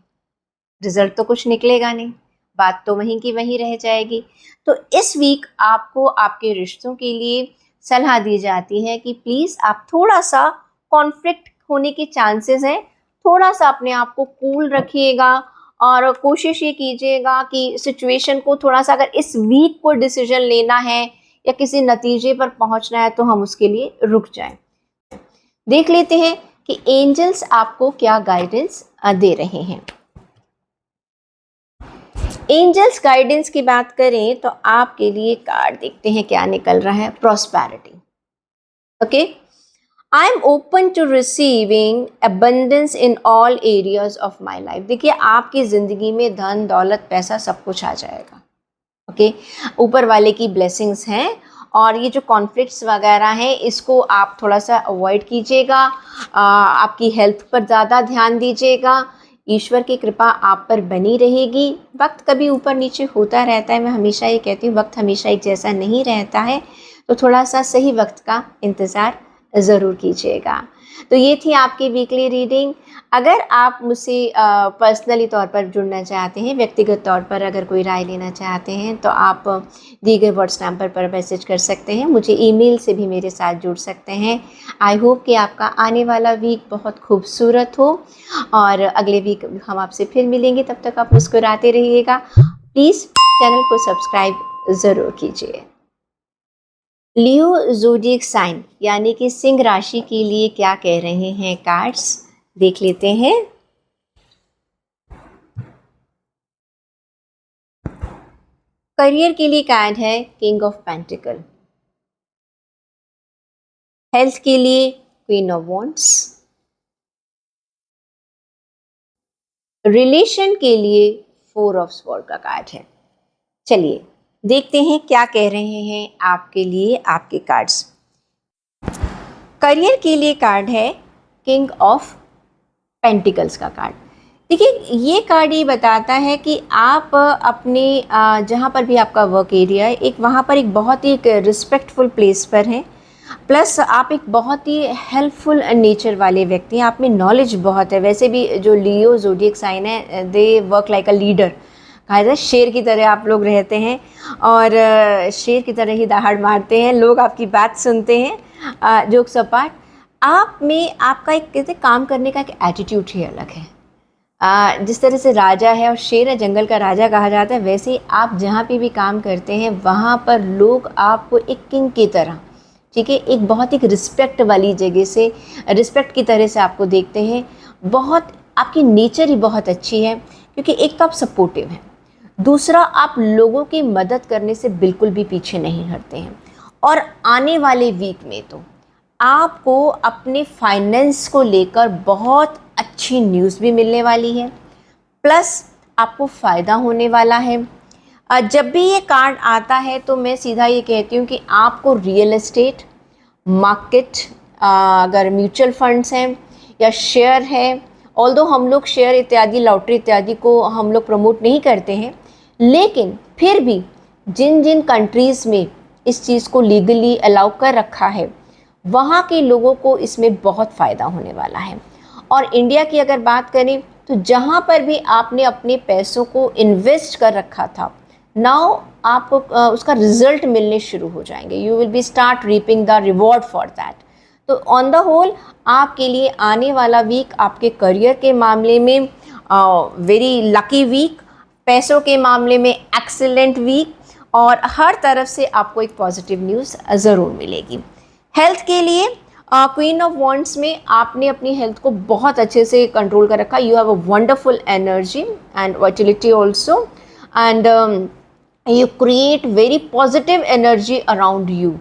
रिजल्ट तो कुछ निकलेगा नहीं, बात तो वहीं की वहीं रह जाएगी। तो इस वीक आपको आपके रिश्तों के लिए सलाह दी जाती है कि प्लीज़ आप थोड़ा सा, कॉन्फ्लिक्ट होने के चांसेस हैं, थोड़ा सा अपने आप को कूल रखिएगा, और कोशिश ये कीजिएगा कि सिचुएशन को थोड़ा सा, अगर इस वीक को डिसीजन लेना है या किसी नतीजे पर पहुंचना है तो हम उसके लिए रुक जाएं। देख लेते हैं कि एंजल्स आपको क्या गाइडेंस दे रहे हैं। एंजल्स गाइडेंस की बात करें तो आपके लिए कार्ड देखते हैं क्या निकल रहा है। Prosperity. Okay, I am open to receiving abundance in all areas of my life. देखिए, आपकी जिंदगी में धन दौलत पैसा सब कुछ आ जाएगा। ओके, ऊपर वाले की ब्लेसिंग्स हैं, और ये जो कॉन्फ्लिक्ट्स वगैरह हैं इसको आप थोड़ा सा अवॉइड कीजिएगा। आपकी हेल्थ पर ज़्यादा ध्यान दीजिएगा। ईश्वर की कृपा आप पर बनी रहेगी। वक्त कभी ऊपर नीचे होता रहता है, मैं हमेशा ये कहती हूँ, वक्त हमेशा एक जैसा नहीं रहता है, तो थोड़ा सा सही वक्त का इंतज़ार ज़रूर कीजिएगा। तो ये थी आपकी वीकली रीडिंग। अगर आप मुझसे पर्सनली तौर पर जुड़ना चाहते हैं, व्यक्तिगत तौर पर अगर कोई राय लेना चाहते हैं, तो आप दिए गए व्हाट्सएप नंबर पर मैसेज कर सकते हैं। मुझे ईमेल से भी मेरे साथ जुड़ सकते हैं। आई होप कि आपका आने वाला वीक बहुत खूबसूरत हो, और अगले वीक हम आपसे फिर मिलेंगे। तब तक आप मुस्कुराते रहिएगा। प्लीज़ चैनल को सब्सक्राइब ज़रूर कीजिए। लियो ज़ोडिएक साइन यानी कि सिंह राशि के लिए क्या कह रहे हैं कार्ड्स, देख लेते हैं। करियर के लिए कार्ड है किंग ऑफ पेंटिकल। हेल्थ के लिए क्वीन ऑफ वॉन्ड्स। रिलेशन के लिए 4 ऑफ स्वॉर्ड का कार्ड है। चलिए देखते हैं क्या कह रहे हैं आपके लिए आपके कार्ड्स। करियर के लिए कार्ड है किंग ऑफ पेंटिकल्स का कार्ड। देखिए, ये कार्ड ये बताता है कि आप अपने जहाँ पर भी आपका वर्क एरिया है, एक वहाँ पर एक बहुत ही एक रिस्पेक्टफुल प्लेस पर हैं। प्लस आप एक बहुत ही हेल्पफुल नेचर वाले व्यक्ति हैं, आप में नॉलेज बहुत है। वैसे भी जो लियो ज़ोडिएक साइन है, they work like a leader. कहा जाए शेर की तरह आप लोग रहते हैं और शेर की तरह ही दहाड़ मारते हैं, लोग आपकी बात सुनते हैं, जोक सपाट। आप में आपका एक कहते काम करने का एक एटीट्यूड ही अलग है। जिस तरह से राजा है और शेर है, जंगल का राजा कहा जाता है, वैसे ही आप जहाँ पे भी काम करते हैं वहाँ पर लोग आपको एक किंग की तरह, ठीक है, एक बहुत ही रिस्पेक्ट वाली जगह से, रिस्पेक्ट की तरह से आपको देखते हैं। बहुत आपकी नेचर ही बहुत अच्छी है, क्योंकि एक तो आप सपोर्टिव हैं, दूसरा आप लोगों की मदद करने से बिल्कुल भी पीछे नहीं हटते हैं। और आने वाले वीक में तो आपको अपने फाइनेंस को लेकर बहुत अच्छी न्यूज़ भी मिलने वाली है, प्लस आपको फ़ायदा होने वाला है। जब भी ये कार्ड आता है तो मैं सीधा ये कहती हूँ कि आपको रियल एस्टेट मार्केट, अगर म्यूचुअल फंड्स हैं या शेयर है, ऑल्दो हम लोग शेयर इत्यादि, लॉटरी इत्यादि को हम लोग प्रमोट नहीं करते हैं, लेकिन फिर भी जिन जिन कंट्रीज़ में इस चीज़ को लीगली अलाउ कर रखा है वहाँ के लोगों को इसमें बहुत फ़ायदा होने वाला है। और इंडिया की अगर बात करें तो जहाँ पर भी आपने अपने पैसों को इन्वेस्ट कर रखा था, नाउ आपको उसका रिजल्ट मिलने शुरू हो जाएंगे। You will be start reaping the reward for that. तो ऑन द होल आपके लिए आने वाला वीक आपके करियर के मामले में वेरी लकी वीक, पैसों के मामले में एक्सीलेंट वीक, और हर तरफ से आपको एक पॉजिटिव न्यूज़ ज़रूर मिलेगी। हेल्थ के लिए क्वीन ऑफ वॉन्ड्स में आपने अपनी हेल्थ को बहुत अच्छे से कंट्रोल कर रखा। You have a wonderful energy and Vitality also, and you create very positive energy around you.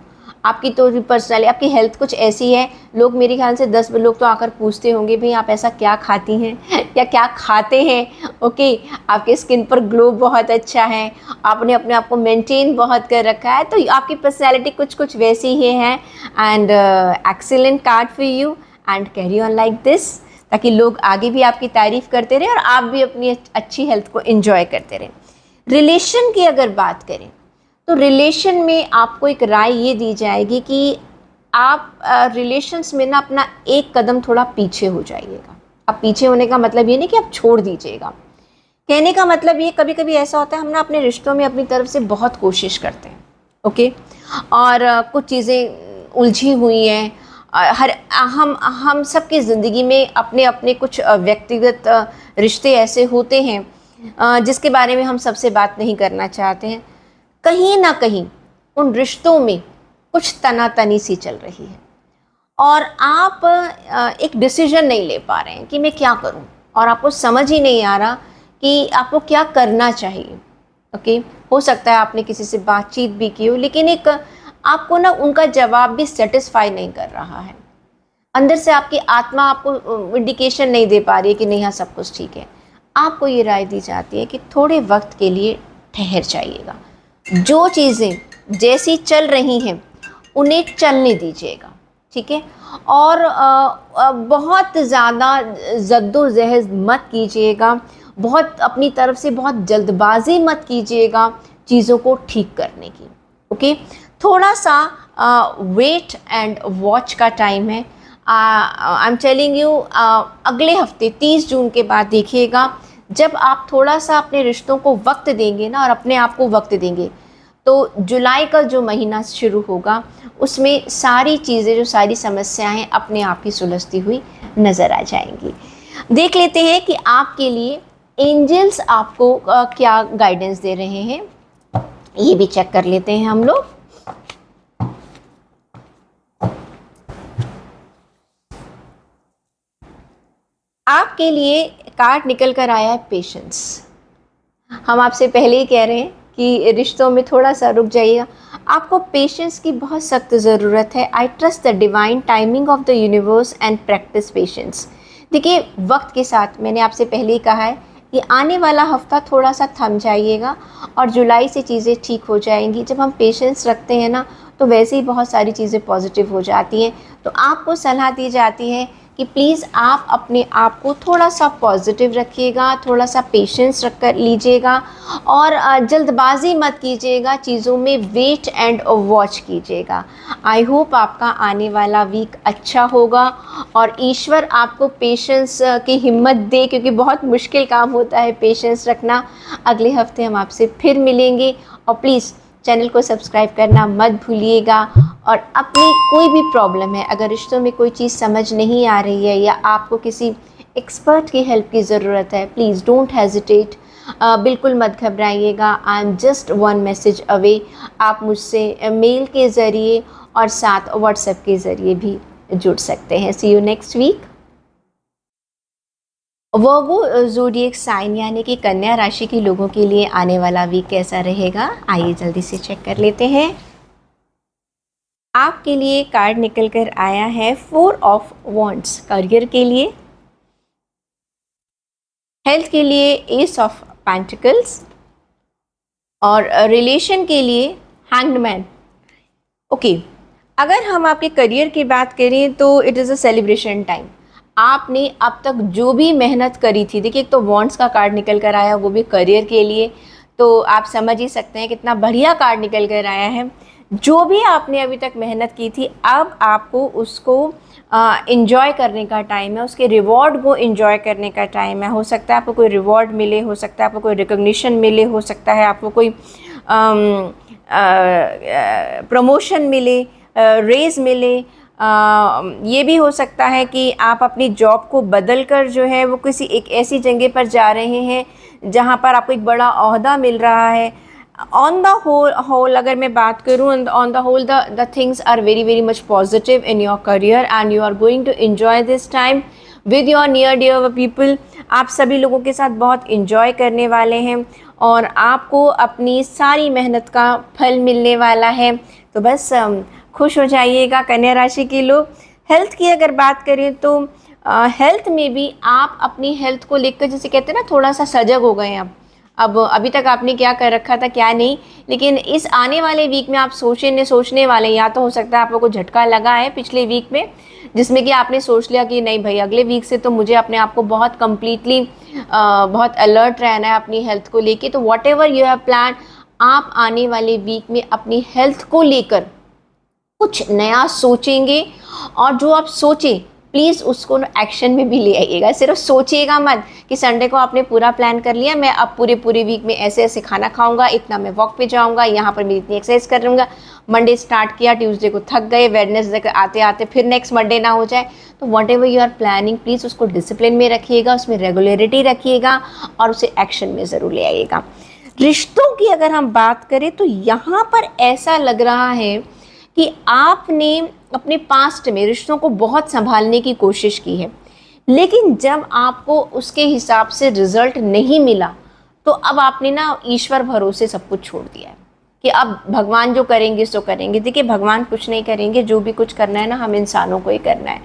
आपकी तो पर्सनैलिटी, आपकी हेल्थ कुछ ऐसी है, लोग मेरे ख्याल से 10 लोग तो आकर पूछते होंगे भाई आप ऐसा क्या खाती हैं या क्या खाते हैं। ओके, आपके स्किन पर ग्लो बहुत अच्छा है, आपने अपने आप को मेंटेन बहुत कर रखा है, तो आपकी पर्सनैलिटी कुछ कुछ वैसी ही है। And excellent card for you, and carry on like this, ताकि लोग आगे भी आपकी तारीफ़ करते रहें और आप भी अपनी अच्छी हेल्थ को एंजॉय करते रहें। रिलेशन की अगर बात करें तो रिलेशन में आपको एक राय ये दी जाएगी कि आप रिलेशंस में ना अपना एक कदम थोड़ा पीछे हो जाइएगा। अब पीछे होने का मतलब ये नहीं कि आप छोड़ दीजिएगा, कहने का मतलब ये, कभी कभी ऐसा होता है हम ना अपने रिश्तों में अपनी तरफ से बहुत कोशिश करते हैं, ओके, और कुछ चीज़ें उलझी हुई हैं। हर हम सबकी ज़िंदगी में अपने अपने कुछ व्यक्तिगत रिश्ते ऐसे होते हैं जिसके बारे में हम सबसे बात नहीं करना चाहते हैं। कहीं ना कहीं उन रिश्तों में कुछ तनातनी सी चल रही है और आप एक डिसीजन नहीं ले पा रहे हैं कि मैं क्या करूं, और आपको समझ ही नहीं आ रहा कि आपको क्या करना चाहिए। ओके, हो सकता है आपने किसी से बातचीत भी की हो, लेकिन एक आपको ना उनका जवाब भी सेटिस्फाई नहीं कर रहा है। अंदर से आपकी आत्मा आपको इंडिकेशन नहीं दे पा रही है कि नहीं, हाँ सब कुछ ठीक है। आपको ये राय दी जाती है कि थोड़े वक्त के लिए ठहर जाइएगा, जो चीज़ें जैसी चल रही हैं उन्हें चलने दीजिएगा, ठीक है। और बहुत ज़्यादा जद्दोजहद मत कीजिएगा, बहुत अपनी तरफ से बहुत जल्दबाजी मत कीजिएगा चीज़ों को ठीक करने की, ओके। थोड़ा सा वेट एंड वॉच का टाइम है। आई एम टेलिंग यू, अगले हफ्ते 30 जून के बाद देखिएगा, जब आप थोड़ा सा अपने रिश्तों को वक्त देंगे ना और अपने आप को वक्त देंगे, तो जुलाई का जो महीना शुरू होगा उसमें सारी चीज़ें, जो सारी समस्याएं अपने आप ही सुलझती हुई नज़र आ जाएंगी। देख लेते हैं कि आपके लिए एंजल्स आपको क्या गाइडेंस दे रहे हैं, ये भी चेक कर लेते हैं हम लोग। आपके लिए कार्ड निकल कर आया है पेशेंस। हम आपसे पहले ही कह रहे हैं कि रिश्तों में थोड़ा सा रुक जाइएगा, आपको पेशेंस की बहुत सख्त ज़रूरत है। I trust the divine timing of the universe and practice patience. देखिए, वक्त के साथ मैंने आपसे पहले ही कहा है कि आने वाला हफ्ता थोड़ा सा थम जाइएगा और जुलाई से चीज़ें ठीक हो जाएंगी। जब हम पेशेंस रखते हैं ना तो वैसे ही बहुत सारी चीज़ें पॉजिटिव हो जाती हैं। तो आपको सलाह दी जाती है कि प्लीज़ आप अपने आप को थोड़ा सा पॉजिटिव रखिएगा, थोड़ा सा पेशेंस रख कर लीजिएगा और जल्दबाजी मत कीजिएगा, चीज़ों में वेट एंड वॉच कीजिएगा। आई होप आपका आने वाला वीक अच्छा होगा और ईश्वर आपको पेशेंस की हिम्मत दे, क्योंकि बहुत मुश्किल काम होता है पेशेंस रखना। अगले हफ्ते हम आपसे फिर मिलेंगे और प्लीज़ चैनल को सब्सक्राइब करना मत भूलिएगा। और अपनी कोई भी प्रॉब्लम है, अगर रिश्तों में कोई चीज़ समझ नहीं आ रही है या आपको किसी एक्सपर्ट की हेल्प की ज़रूरत है, प्लीज़ डोंट हेजिटेट, बिल्कुल मत घबराइएगा। I am just one message away. आप मुझसे मेल के ज़रिए और साथ व्हाट्सएप के ज़रिए भी जुड़ सकते हैं। See you next week. Virgo zodiac sign यानी कि कन्या राशि के लोगों के लिए आने वाला वीक कैसा रहेगा, आइए जल्दी से चेक कर लेते हैं। आपके लिए कार्ड निकल कर आया है 4 ऑफ वॉन्ड्स करियर के लिए, हेल्थ के लिए एस ऑफ पेंटिकल्स और रिलेशन के लिए हैंग्ड मैन। ओके, अगर हम आपके करियर की बात करें तो it is a celebration time. आपने अब तक जो भी मेहनत करी थी, देखिए एक तो वॉन्ड्स का कार्ड निकल कर आया, वो भी करियर के लिए, तो आप समझ ही सकते हैं कितना बढ़िया कार्ड निकल कर आया है। जो भी आपने अभी तक मेहनत की थी, अब आपको उसको इन्जॉय करने का टाइम है, उसके रिवॉर्ड को इन्जॉय करने का टाइम है। हो सकता है आपको कोई रिवॉर्ड मिले, हो सकता है आपको कोई रिकॉग्निशन मिले, हो सकता है आपको कोई प्रमोशन मिले, रेज़ मिले। ये भी हो सकता है कि आप अपनी जॉब को बदल कर जो है वो किसी एक ऐसी जगह पर जा रहे हैं जहाँ पर आपको एक बड़ा ओहदा मिल रहा है। ऑन द होल अगर मैं बात करूँ, on the whole the things are very very much positive in your career and you are going to enjoy this time with your near dear people. आप सभी लोगों के साथ बहुत इंजॉय करने वाले हैं और आपको अपनी सारी मेहनत का फल मिलने वाला है। तो बस खुश हो जाइएगा कन्या राशि के लोग। हेल्थ की अगर बात करें तो हेल्थ में भी आप अपनी हेल्थ को लेकर, जैसे कहते हैं ना, थोड़ा सा सजग हो गए हैं। अब अभी तक आपने क्या कर रखा था क्या नहीं, लेकिन इस आने वाले वीक में आप सोचने वाले, या तो हो सकता है आप लोगों को झटका लगा है पिछले वीक में, जिसमें कि आपने सोच लिया कि नहीं भाई अगले वीक से तो मुझे अपने आप को बहुत कम्प्लीटली बहुत अलर्ट रहना है अपनी हेल्थ को लेके। तो whatever you have plan, आप आने वाले वीक में अपनी हेल्थ को लेकर कुछ नया सोचेंगे और जो आप सोचें प्लीज़ उसको एक्शन में भी ले आइएगा। सिर्फ सोचिएगा मत कि संडे को आपने पूरा प्लान कर लिया, मैं अब पूरे वीक में ऐसे ऐसे खाना खाऊंगा, इतना मैं वॉक पे जाऊंगा, यहाँ पर मैं इतनी एक्सरसाइज कर लूँगा। मंडे स्टार्ट किया, ट्यूसडे को थक गए, वेडनेसडे को आते आते फिर नेक्स्ट मंडे ना हो जाए। तो whatever you are planning, please उसको डिसिप्लिन में रखिएगा, उसमें रेगुलरिटी रखिएगा और उसे एक्शन में ज़रूर ले आइएगा। रिश्तों की अगर हम बात करें तो यहाँ पर ऐसा लग रहा है कि आपने अपने पास्ट में रिश्तों को बहुत संभालने की कोशिश की है, लेकिन जब आपको उसके हिसाब से रिजल्ट नहीं मिला तो अब आपने ना ईश्वर भरोसे सब कुछ छोड़ दिया है कि अब भगवान जो करेंगे सो करेंगे। देखिए भगवान कुछ नहीं करेंगे, जो भी कुछ करना है ना हम इंसानों को ही करना है।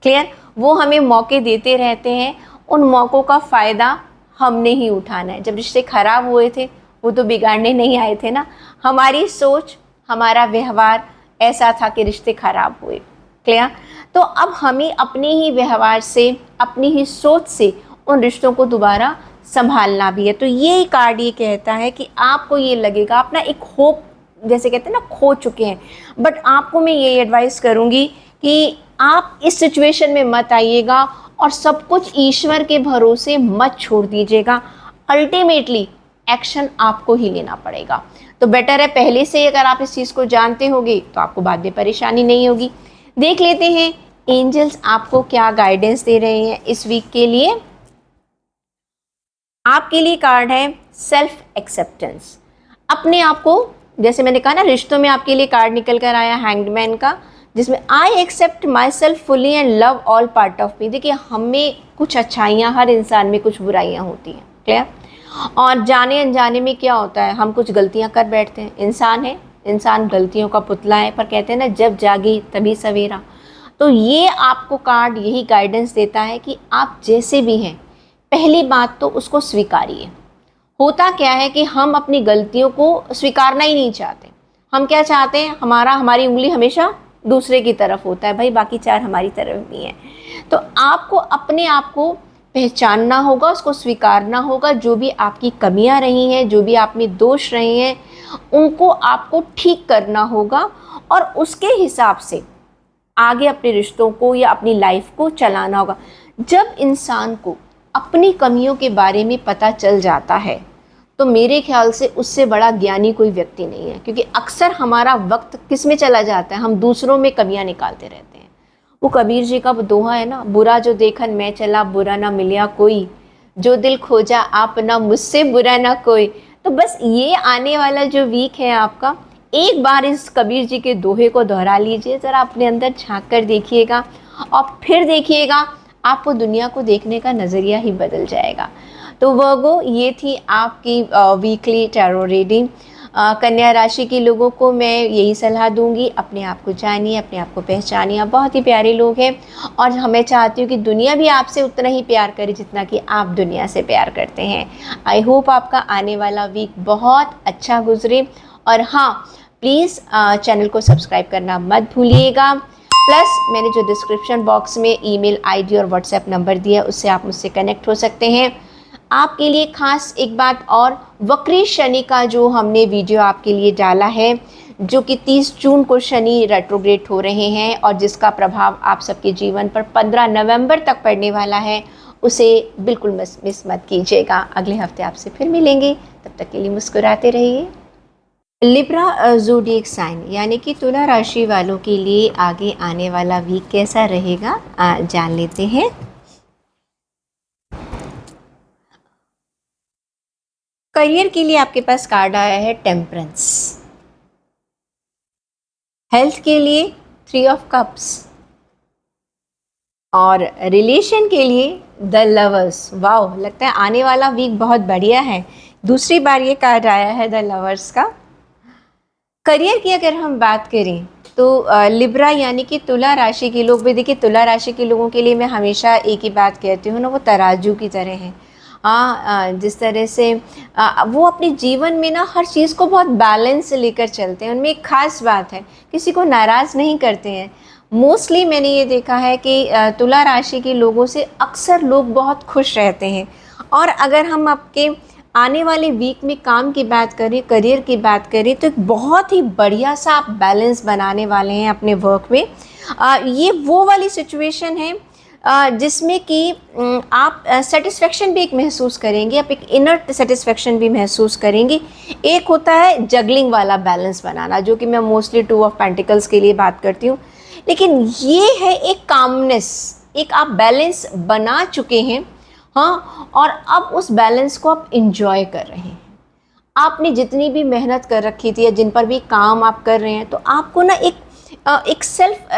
क्लियर? वो हमें मौके देते रहते हैं, उन मौक़ों का फ़ायदा हमने ही उठाना है। जब रिश्ते ख़राब हुए थे वो तो बिगाड़ने नहीं आए थे ना, हमारी सोच हमारा व्यवहार ऐसा था कि रिश्ते खराब हुए। क्लियर? तो अब हमें अपने ही व्यवहार से, अपनी ही सोच से उन रिश्तों को दोबारा संभालना भी है। तो ये कार्ड ये कहता है कि आपको ये लगेगा अपना एक होप, जैसे कहते हैं ना, खो चुके हैं, बट आपको मैं ये एडवाइस करूँगी कि आप इस सिचुएशन में मत आइएगा और सब कुछ ईश्वर के भरोसे मत छोड़ दीजिएगा। अल्टीमेटली एक्शन आपको ही लेना पड़ेगा। तो बेटर है पहले से अगर आप इस चीज़ को जानते होंगे तो आपको बाद में परेशानी नहीं होगी। देख लेते हैं एंजल्स आपको क्या गाइडेंस दे रहे हैं इस वीक के लिए। आपके लिए कार्ड है सेल्फ एक्सेप्टेंस। अपने आप को, जैसे मैंने कहा ना, रिश्तों में आपके लिए कार्ड निकल कर आया हैंग्ड मैन का, जिसमें I accept myself fully and love all part of me. देखिए हमें कुछ अच्छाइयाँ, हर इंसान में कुछ बुराइयाँ होती हैं। क्लियर? और जाने अनजाने में क्या होता है, हम कुछ गलतियां कर बैठते हैं। इंसान है, इंसान गलतियों का पुतला है, पर कहते हैं ना जब जागी तभी सवेरा। तो ये आपको कार्ड यही गाइडेंस देता है कि आप जैसे भी हैं, पहली बात तो उसको स्वीकारिए। होता क्या है कि हम अपनी गलतियों को स्वीकारना ही नहीं चाहते। हम क्या चाहते हैं, हमारी उंगली हमेशा दूसरे की तरफ होता है भाई, बाकी 4 हमारी तरफ भी हैं। तो आपको अपने आप को पहचानना होगा, उसको स्वीकारना होगा। जो भी आपकी कमियां रही हैं, जो भी आप में दोष रहे हैं, उनको आपको ठीक करना होगा और उसके हिसाब से आगे अपने रिश्तों को या अपनी लाइफ को चलाना होगा। जब इंसान को अपनी कमियों के बारे में पता चल जाता है तो मेरे ख्याल से उससे बड़ा ज्ञानी कोई व्यक्ति नहीं है, क्योंकि अक्सर हमारा वक्त किस में चला जाता है, हम दूसरों में कमियां निकालते रहते हैं। वो कबीर जी का वो दोहा है ना, बुरा जो देखन मैं चला बुरा ना मिलिया कोई, जो दिल खोजा आप ना मुझसे बुरा ना कोई। तो बस ये आने वाला जो वीक है आपका, एक बार इस कबीर जी के दोहे को दोहरा लीजिए, ज़रा अपने अंदर झांक कर देखिएगा और फिर देखिएगा आपको दुनिया को देखने का नज़रिया ही बदल जाएगा। तो वर्गो, ये थी आपकी वीकली टैरो रीडिंग। कन्या राशि के लोगों को मैं यही सलाह दूंगी, अपने आप को जानिए, अपने आप को पहचानिए। आप बहुत ही प्यारे लोग हैं और मैं चाहती हूँ कि दुनिया भी आपसे उतना ही प्यार करे जितना कि आप दुनिया से प्यार करते हैं। आई होप आपका आने वाला वीक बहुत अच्छा गुजरे। और हाँ, प्लीज़ चैनल को सब्सक्राइब करना मत भूलिएगा। प्लस मैंने जो डिस्क्रिप्शन बॉक्स में ईमेल आईडी और व्हाट्सएप नंबर दिया, उससे आप मुझसे कनेक्ट हो सकते हैं। आपके लिए खास एक बात और, वक्री शनि का जो हमने वीडियो आपके लिए डाला है, जो कि 30 जून को शनि रेट्रोग्रेड हो रहे हैं और जिसका प्रभाव आप सबके जीवन पर 15 नवंबर तक पड़ने वाला है, उसे बिल्कुल मिस मत कीजिएगा। अगले हफ्ते आपसे फिर मिलेंगे, तब तक के लिए मुस्कुराते रहिए। लिब्रा ज़ोडिएक साइन यानी कि तुला राशि वालों के लिए आगे आने वाला वीक कैसा रहेगा जान लेते हैं। करियर के लिए आपके पास कार्ड आया है टेम्परेंस। हेल्थ के लिए 3 ऑफ कप्स और रिलेशन के लिए द लवर्स। वाओ, लगता है आने वाला वीक बहुत बढ़िया है। दूसरी बार ये कार्ड आया है द लवर्स का। करियर की अगर हम बात करें तो लिब्रा यानी कि तुला राशि के लोग भी, देखिए तुला राशि के लोगों के लिए मैं हमेशा एक ही बात कहती हूँ ना, वो तराजू की तरह हैं। जिस तरह से वो अपने जीवन में ना हर चीज़ को बहुत बैलेंस लेकर चलते हैं। उनमें एक ख़ास बात है, किसी को नाराज़ नहीं करते हैं। मोस्टली मैंने ये देखा है कि तुला राशि के लोगों से अक्सर लोग बहुत खुश रहते हैं। और अगर हम आपके आने वाले वीक में काम की बात करें, करियर की बात करें, तो एक बहुत ही बढ़िया सा आप बैलेंस बनाने वाले हैं अपने वर्क में। ये वो वाली सिचुएशन है जिसमें कि आप सेटिस्फेक्शन भी एक महसूस करेंगे, आप एक इनर सेटिस्फेक्शन भी महसूस करेंगे। एक होता है जगलिंग वाला बैलेंस बनाना, जो कि मैं मोस्टली 2 ऑफ पेंटिकल्स के लिए बात करती हूँ, लेकिन ये है एक कामनेस, एक आप बैलेंस बना चुके हैं। हाँ, और अब उस बैलेंस को आप इंजॉय कर रहे हैं। आपने जितनी भी मेहनत कर रखी थी या जिन पर भी काम आप कर रहे हैं, तो आपको ना एक सेल्फ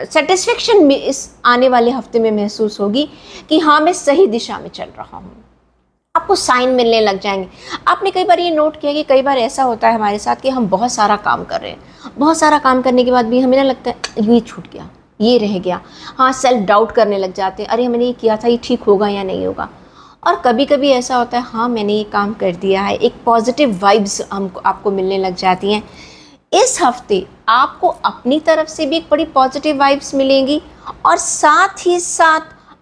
सेटिस्फेक्शन भी इस आने वाले हफ्ते में महसूस होगी कि हाँ, मैं सही दिशा में चल रहा हूँ। आपको साइन मिलने लग जाएंगे। आपने कई बार ये नोट किया कि कई बार ऐसा होता है हमारे साथ कि हम बहुत सारा काम कर रहे हैं, बहुत सारा काम करने के बाद भी हमें ना लगता है ये छूट गया, ये रह गया। हाँ, सेल्फ डाउट करने लग जाते हैं, अरे मैंने ये किया था, ये ठीक होगा या नहीं होगा। और कभी कभी ऐसा होता है, हाँ मैंने ये काम कर दिया है, एक पॉजिटिव वाइब्स आपको मिलने लग जाती हैं। इस हफ्ते आपको अपनी तरफ से भी एक बड़ी पॉजिटिव वाइब्स मिलेंगी और साथ ही साथ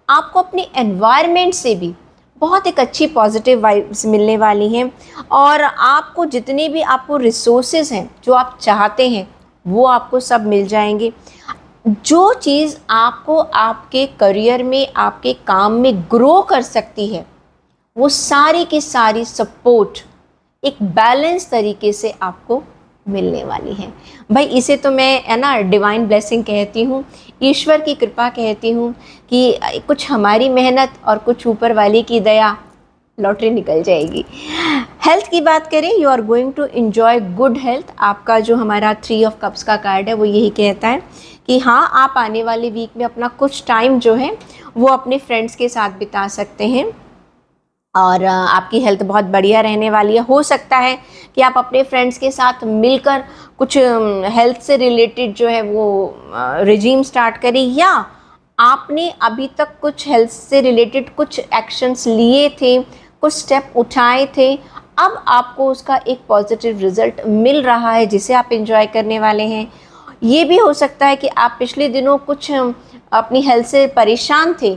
आपको अपने एनवायरनमेंट से भी बहुत एक अच्छी पॉजिटिव वाइब्स मिलने वाली हैं। और आपको जितने भी आपको रिसोर्सेज हैं जो आप चाहते हैं, वो आपको सब मिल जाएंगे। जो चीज़ आपको आपके करियर में, आपके काम में ग्रो कर सकती है, वो सारी की सारी सपोर्ट एक बैलेंस तरीके से आपको मिलने वाली है। भाई इसे तो मैं है ना डिवाइन ब्लेसिंग कहती हूँ, ईश्वर की कृपा कहती हूँ कि कुछ हमारी मेहनत और कुछ ऊपर वाले की दया, लॉटरी निकल जाएगी। हेल्थ की बात करें, you are going to enjoy good health. आपका जो हमारा 3 ऑफ कप्स का कार्ड है वो यही कहता है कि हाँ, आप आने वाले वीक में अपना कुछ टाइम जो है वो अपने फ्रेंड्स के साथ बिता सकते हैं और आपकी हेल्थ बहुत बढ़िया रहने वाली है। हो सकता है कि आप अपने फ्रेंड्स के साथ मिलकर कुछ हेल्थ से रिलेटेड जो है वो रिजीम स्टार्ट करें, या आपने अभी तक कुछ हेल्थ से रिलेटेड कुछ एक्शंस लिए थे, कुछ स्टेप उठाए थे, अब आपको उसका एक पॉजिटिव रिजल्ट मिल रहा है जिसे आप एंजॉय करने वाले हैं। ये भी हो सकता है कि आप पिछले दिनों कुछ अपनी हेल्थ से परेशान थे,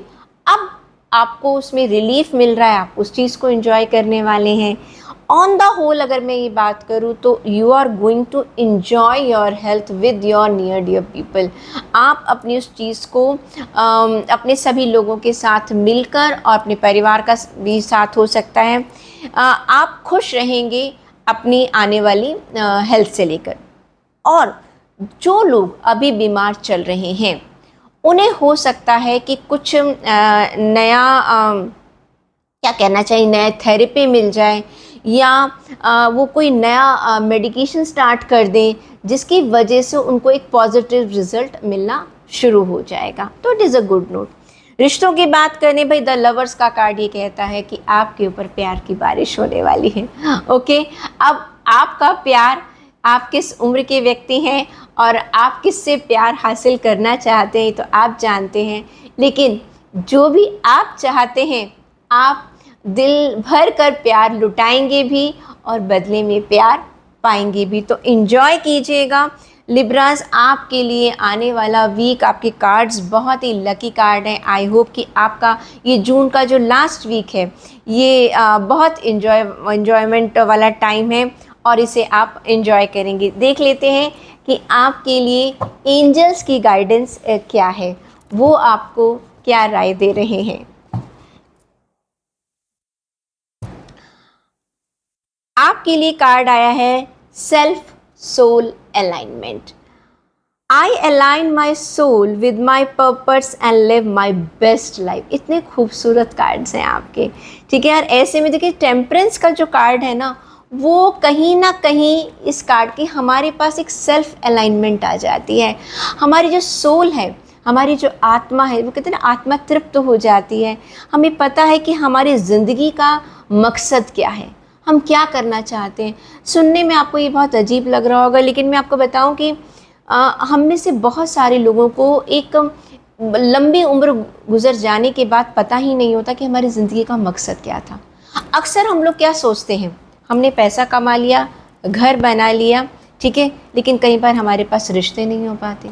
अब आपको उसमें रिलीफ मिल रहा है, आप उस चीज़ को एंजॉय करने वाले हैं। ऑन द होल अगर मैं ये बात करूँ तो you are going to enjoy your health with your near dear people. आप अपनी उस चीज़ को अपने सभी लोगों के साथ मिलकर और अपने परिवार का भी साथ हो सकता है, आप खुश रहेंगे अपनी आने वाली हेल्थ से लेकर। और जो लोग अभी बीमार चल रहे हैं उन्हें हो सकता है कि कुछ नया क्या कहना चाहिए, नया थेरेपी मिल जाए, या वो कोई नया मेडिकेशन स्टार्ट कर दें जिसकी वजह से उनको एक पॉजिटिव रिजल्ट मिलना शुरू हो जाएगा। तो it is a good note. रिश्तों की बात करें भाई, द लवर्स का कार्ड ये कहता है कि आपके ऊपर प्यार की बारिश होने वाली है। ओके, अब आपका प्यार, आप किस उम्र के व्यक्ति हैं और आप किससे प्यार हासिल करना चाहते हैं तो आप जानते हैं, लेकिन जो भी आप चाहते हैं आप दिल भर कर प्यार लुटाएंगे भी और बदले में प्यार पाएंगे भी। तो इन्जॉय कीजिएगा लिब्रास। आपके लिए आने वाला वीक, आपके कार्ड्स बहुत ही लकी कार्ड हैं। आई होप कि आपका ये जून का जो लास्ट वीक है ये बहुत इन्जॉयमेंट वाला टाइम है और इसे आप इन्जॉय करेंगे। देख लेते हैं कि आपके लिए एंजल्स की गाइडेंस क्या है, वो आपको क्या राय दे रहे हैं। आपके लिए कार्ड आया है self soul alignment. I align my soul with my purpose and live my best life. इतने खूबसूरत कार्ड्स हैं आपके, ठीक है यार। ऐसे में देखिए टेम्परेंस का जो कार्ड है वो कहीं ना कहीं इस कार्ड की हमारे पास एक सेल्फ अलाइनमेंट आ जाती है। हमारी जो सोल है, हमारी जो आत्मा है, वो कहते हैं ना आत्मा तृप्त हो जाती है। हमें पता है कि हमारी ज़िंदगी का मकसद क्या है, हम क्या करना चाहते हैं। सुनने में आपको ये बहुत अजीब लग रहा होगा, लेकिन मैं आपको बताऊं कि हम में से बहुत सारे लोगों को एक लंबी उम्र गुजर जाने के बाद पता ही नहीं होता कि हमारी ज़िंदगी का मकसद क्या था। अक्सर हम लोग क्या सोचते हैं, हमने पैसा कमा लिया, घर बना लिया, ठीक है, लेकिन कई बार हमारे पास रिश्ते नहीं हो पाते।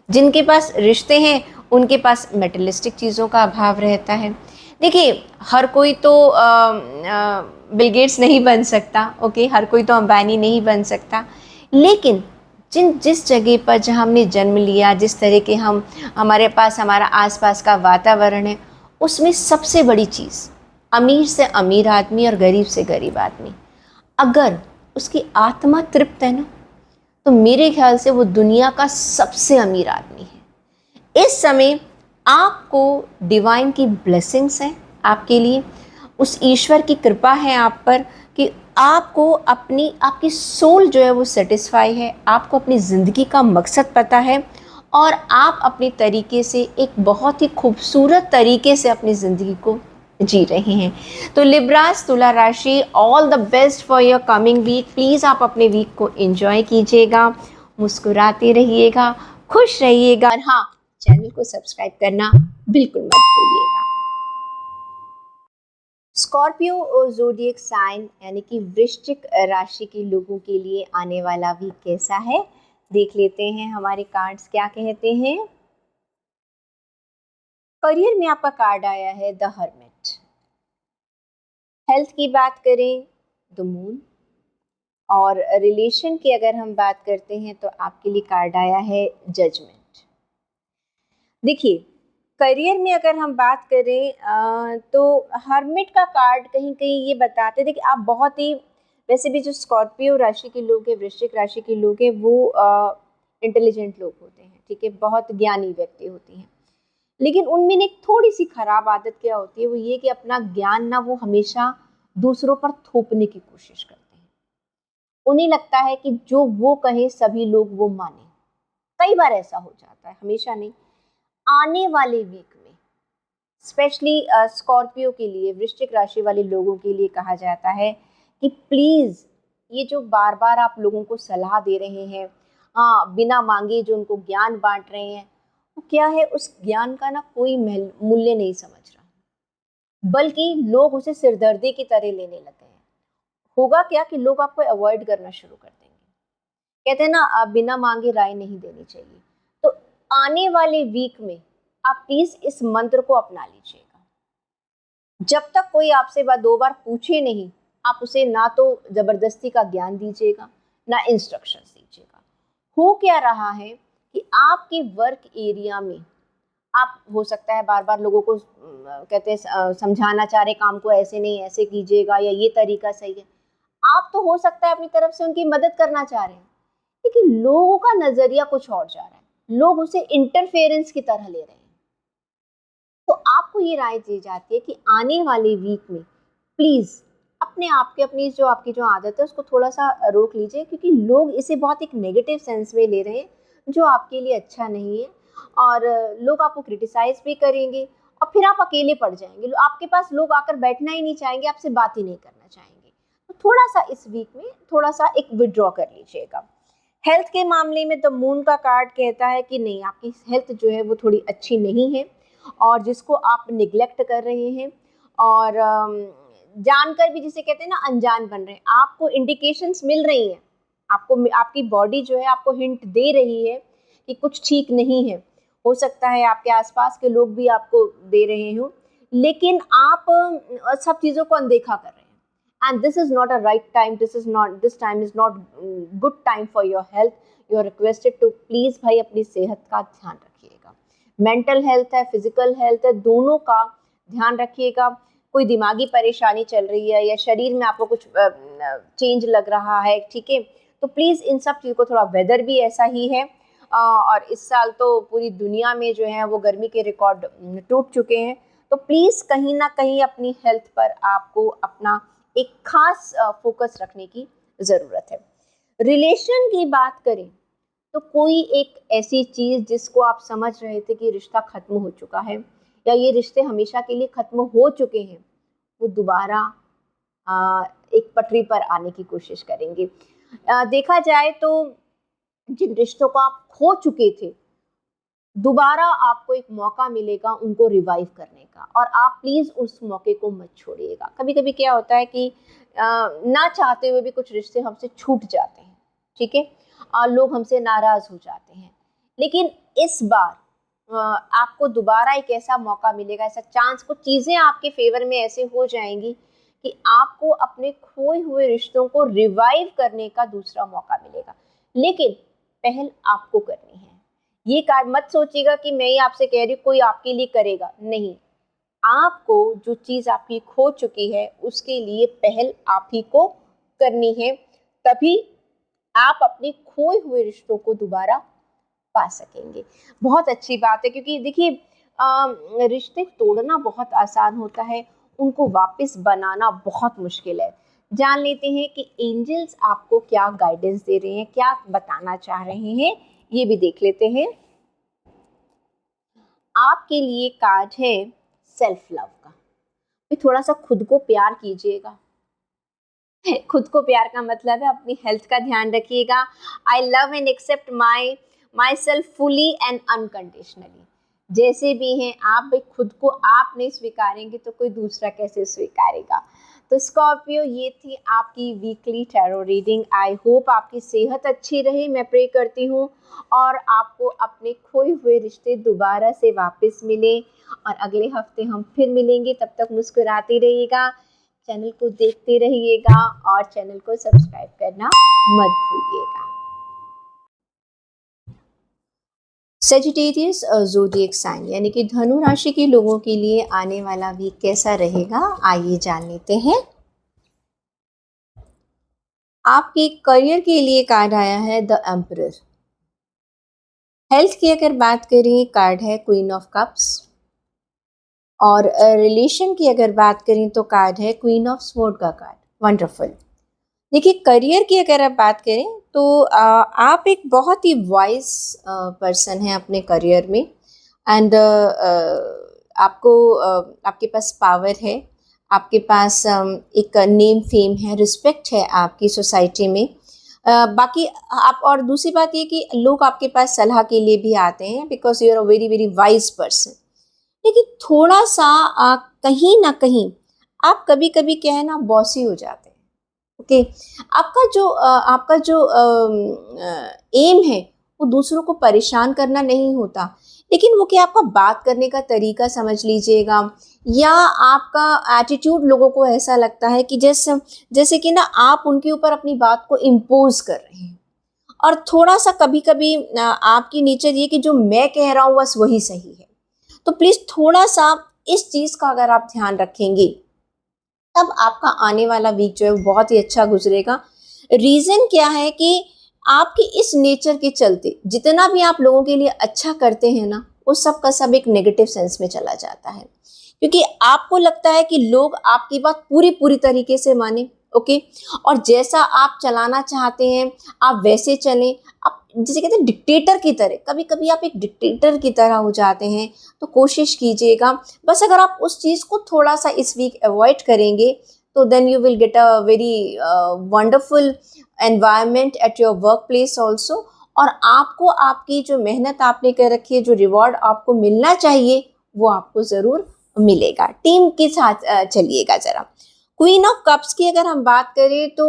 जिनके पास रिश्ते हैं उनके पास मेटेरियलिस्टिक चीज़ों का अभाव रहता है। देखिए, हर कोई तो बिल गेट्स नहीं बन सकता, ओके, हर कोई तो अंबानी नहीं बन सकता, लेकिन जिस जगह पर जहाँ हमने जन्म लिया, जिस तरह के हमारे पास हमारा आसपास का वातावरण है, उसमें सबसे बड़ी चीज़ अमीर से अमीर आदमी और गरीब से गरीब आदमी, अगर उसकी आत्मा तृप्त है तो मेरे ख्याल से वो दुनिया का सबसे अमीर आदमी है। इस समय आपको डिवाइन की ब्लेसिंग्स हैं आपके लिए, उस ईश्वर की कृपा है आप पर कि आपको आपकी सोल जो है वो सेटिस्फाई है, आपको अपनी ज़िंदगी का मकसद पता है और आप अपने तरीके से एक बहुत ही खूबसूरत तरीके से अपनी ज़िंदगी को जी रहे हैं। तो लिब्रास, तुला राशि, all the best for your coming week. Please आप अपने वीक को एंजॉय कीजिएगा, मुस्कुराते रहिएगा, खुश रहिएगा और हाँ, चैनल को सब्सक्राइब करना बिल्कुल मत भूलिएगा। स्कॉर्पियो ज़ोडिएक साइन यानी कि वृश्चिक राशि के लोगों के लिए आने वाला वीक कैसा है, देख लेते हैं हमारे कार्ड्स क्या कहते हैं। करियर में आपका कार्ड आया है द हर्मिट। हेल्थ की बात करें द मून, और रिलेशन की अगर हम बात करते हैं तो आपके लिए कार्ड आया है जजमेंट। देखिए, करियर में अगर हम बात करें तो हर्मिट का कार्ड कहीं कहीं ये बताते थे कि आप बहुत ही, वैसे भी जो स्कॉर्पियो राशि के लोग हैं, वृश्चिक राशि के लोग हैं, वो इंटेलिजेंट लोग होते हैं, ठीक है, बहुत ज्ञानी व्यक्ति होते हैं, लेकिन उनमें एक थोड़ी सी खराब आदत क्या होती है, वो ये कि अपना ज्ञान वो हमेशा दूसरों पर थोपने की कोशिश करते हैं। उन्हें लगता है कि जो वो कहे सभी लोग वो माने। कई बार ऐसा हो जाता है, हमेशा नहीं। आने वाले वीक में स्पेशली स्कॉर्पियो के लिए, वृश्चिक राशि वाले लोगों के लिए कहा जाता है कि प्लीज़ ये जो बार बार आप लोगों को सलाह दे रहे हैं, हाँ, बिना मांगे जो उनको ज्ञान बांट रहे हैं, वो क्या है, उस ज्ञान का कोई मूल्य नहीं समझ रहा, बल्कि लोग उसे सिरदर्दी की तरह लेने लगे हैं। होगा क्या कि लोग आपको अवॉइड करना शुरू कर देंगे। कहते हैं ना, बिना मांगे राय नहीं देनी चाहिए। तो आने वाले वीक में आप प्लीज इस मंत्र को अपना लीजिएगा। जब तक कोई आपसे बात 2 बार पूछे नहीं, आप उसे ना तो जबरदस्ती का ज्ञान दीजिएगा, ना इंस्ट्रक्शंस दीजिएगा। हो क्या रहा है कि आपके वर्क एरिया में आप, हो सकता है बार बार लोगों को कहते हैं समझाना चाह रहे, काम को ऐसे नहीं ऐसे कीजिएगा या ये तरीका सही है। आप तो हो सकता है अपनी तरफ से उनकी मदद करना चाह रहे हैं, लेकिन लोगों का नजरिया कुछ और जा रहा है, लोग उसे इंटरफेरेंस की तरह ले रहे हैं। तो आपको ये राय दी जाती है कि आने वाले वीक में प्लीज अपने आप के, अपनी जो आपकी जो आदत है उसको थोड़ा सा रोक लीजिए, क्योंकि लोग इसे बहुत एक नेगेटिव सेंस में ले रहे हैं, जो आपके लिए अच्छा नहीं है। और लोग आपको क्रिटिसाइज भी करेंगे, और फिर आप अकेले पड़ जाएंगे, आपके पास लोग आकर बैठना ही नहीं चाहेंगे, आपसे बात ही नहीं करना चाहेंगे। तो थोड़ा सा इस वीक में थोड़ा सा एक विड्रॉ कर लीजिएगा। हेल्थ के मामले में द मून का कार्ड कहता है कि नहीं, आपकी हेल्थ जो है वो थोड़ी अच्छी नहीं है, और जिसको आप निग्लेक्ट कर रहे हैं, और जानकर भी, जिसे कहते हैं ना, अनजान बन रहे हैं। आपको इंडिकेशंस मिल रही हैं, आपको आपकी बॉडी जो है आपको हिंट दे रही है कि कुछ ठीक नहीं है। हो सकता है आपके आसपास के लोग भी आपको दे रहे हों, लेकिन आप सब चीज़ों को अनदेखा कर रहे हैं। And this is not a right time, this time is not good time for your health. You are requested to please भाई अपनी सेहत का ध्यान रखिएगा। मेंटल हेल्थ है, फिजिकल हेल्थ है, दोनों का ध्यान रखिएगा। कोई दिमागी परेशानी चल रही है या शरीर में आपको कुछ चेंज लग रहा है, ठीक है, तो प्लीज़ इन सब चीज़ को, थोड़ा वेदर भी ऐसा ही है, और इस साल तो पूरी दुनिया में जो है वो गर्मी के रिकॉर्ड टूट चुके हैं। तो प्लीज़ कहीं ना कहीं अपनी हेल्थ पर आपको अपना एक खास फोकस रखने की ज़रूरत है। रिलेशन की बात करें तो कोई एक ऐसी चीज़ जिसको आप समझ रहे थे कि रिश्ता ख़त्म हो चुका है, या ये रिश्ते हमेशा के लिए ख़त्म हो चुके हैं, वो दोबारा एक पटरी पर आने की कोशिश करेंगे। देखा जाए तो जिन रिश्तों को आप खो चुके थे, दोबारा आपको एक मौका मिलेगा उनको रिवाइव करने का, और आप प्लीज़ उस मौके को मत छोड़िएगा। कभी कभी क्या होता है कि ना चाहते हुए भी कुछ रिश्ते हमसे छूट जाते हैं, ठीक है, और लोग हमसे नाराज़ हो जाते हैं। लेकिन इस बार आपको दोबारा एक ऐसा मौका मिलेगा, ऐसा चांस, कुछ चीज़ें आपके फेवर में ऐसे हो जाएंगी कि आपको अपने खोए हुए रिश्तों को रिवाइव करने का दूसरा मौका मिलेगा। लेकिन पहल आपको करनी है। ये कार्ड मत सोचिएगा कि मैं ही आपसे कह रही हूँ कोई आपके लिए करेगा, नहीं। आपको जो चीज़ आपकी खो चुकी है उसके लिए पहल आप ही को करनी है, तभी आप अपने खोए हुए रिश्तों को दोबारा पा सकेंगे। बहुत अच्छी बात है, क्योंकि देखिए रिश्ते तोड़ना बहुत आसान होता है, उनको वापस बनाना बहुत मुश्किल है। जान लेते हैं कि एंजल्स आपको क्या गाइडेंस दे रहे हैं, क्या बताना चाह रहे हैं, ये भी देख लेते हैं। आपके लिए कार्ड है सेल्फ लव का। भी थोड़ा सा खुद को प्यार कीजिएगा। खुद को प्यार का मतलब है अपनी हेल्थ का ध्यान रखिएगा। I love and accept myself fully and unconditionally. जैसे भी हैं आप, भाई खुद को आप नहीं स्वीकारेंगे तो कोई दूसरा कैसे स्वीकारेगा। तो स्कॉर्पियो, ये थी आपकी weekly tarot reading. I hope आपकी सेहत अच्छी रहे, मैं प्रे करती हूँ, और आपको अपने खोए हुए रिश्ते दोबारा से वापस मिले। और अगले हफ्ते हम फिर मिलेंगे, तब तक मुस्कुराते रहिएगा, चैनल को देखते रहिएगा, और चैनल को सब्सक्राइब करना मत भूलिएगा। सेजिटेरियस ज़ोडिएक साइन यानी कि धनु राशि के लोगों के लिए आने वाला वीक कैसा रहेगा, आइए जान लेते हैं। आपके करियर के लिए कार्ड आया है द एम्परर। हेल्थ की अगर बात करें, कार्ड है क्वीन ऑफ कप्स। और रिलेशन की अगर बात करें तो कार्ड है क्वीन ऑफ स्वॉर्ड का कार्ड। वंडरफुल। देखिए, करियर की अगर आप बात करें तो आप एक बहुत ही वाइज पर्सन हैं अपने करियर में, एंड आपको आपके पास पावर है, आपके पास एक नेम फेम है, रिस्पेक्ट है आपकी सोसाइटी में। बाकी आप, और दूसरी बात ये कि लोग आपके पास सलाह के लिए भी आते हैं, because you are a very very wise person. लेकिन थोड़ा सा कहीं ना कहीं आप कभी कभी क्या है ना, बॉसी हो जाते हैं। ओके। आपका जो एम है वो दूसरों को परेशान करना नहीं होता, लेकिन वो क्या आपका बात करने का तरीका समझ लीजिएगा, या आपका एटीट्यूड लोगों को ऐसा लगता है कि जैसे जैसे कि ना आप उनके ऊपर अपनी बात को इम्पोज कर रहे हैं। और थोड़ा सा कभी कभी आपकी नेचर ये कि जो मैं कह रहा हूँ बस वही सही है। तो प्लीज़ थोड़ा सा इस चीज़ का अगर आप ध्यान रखेंगे, तब आपका आने वाला वीक जो है वो बहुत ही अच्छा गुजरेगा। रीज़न क्या है कि आपके इस नेचर के चलते जितना भी आप लोगों के लिए अच्छा करते हैं ना, वो सब का सब एक नेगेटिव सेंस में चला जाता है, क्योंकि आपको लगता है कि लोग आपकी बात पूरी पूरी तरीके से माने। ओके। और जैसा आप चलाना चाहते हैं आप वैसे चलें। आप जिसे कहते हैं डिक्टेटर की तरह, कभी कभी आप एक डिक्टेटर की तरह हो जाते हैं। तो कोशिश कीजिएगा, बस अगर आप उस चीज़ को थोड़ा सा इस वीक अवॉइड करेंगे, तो then you will get a very wonderful environment at your work place also. और आपको आपकी जो मेहनत आपने कर रखी है, जो रिवॉर्ड आपको मिलना चाहिए, वो आपको ज़रूर मिलेगा। टीम के साथ चलिएगा ज़रा। क्वीन ऑफ कप्स की अगर हम बात करें तो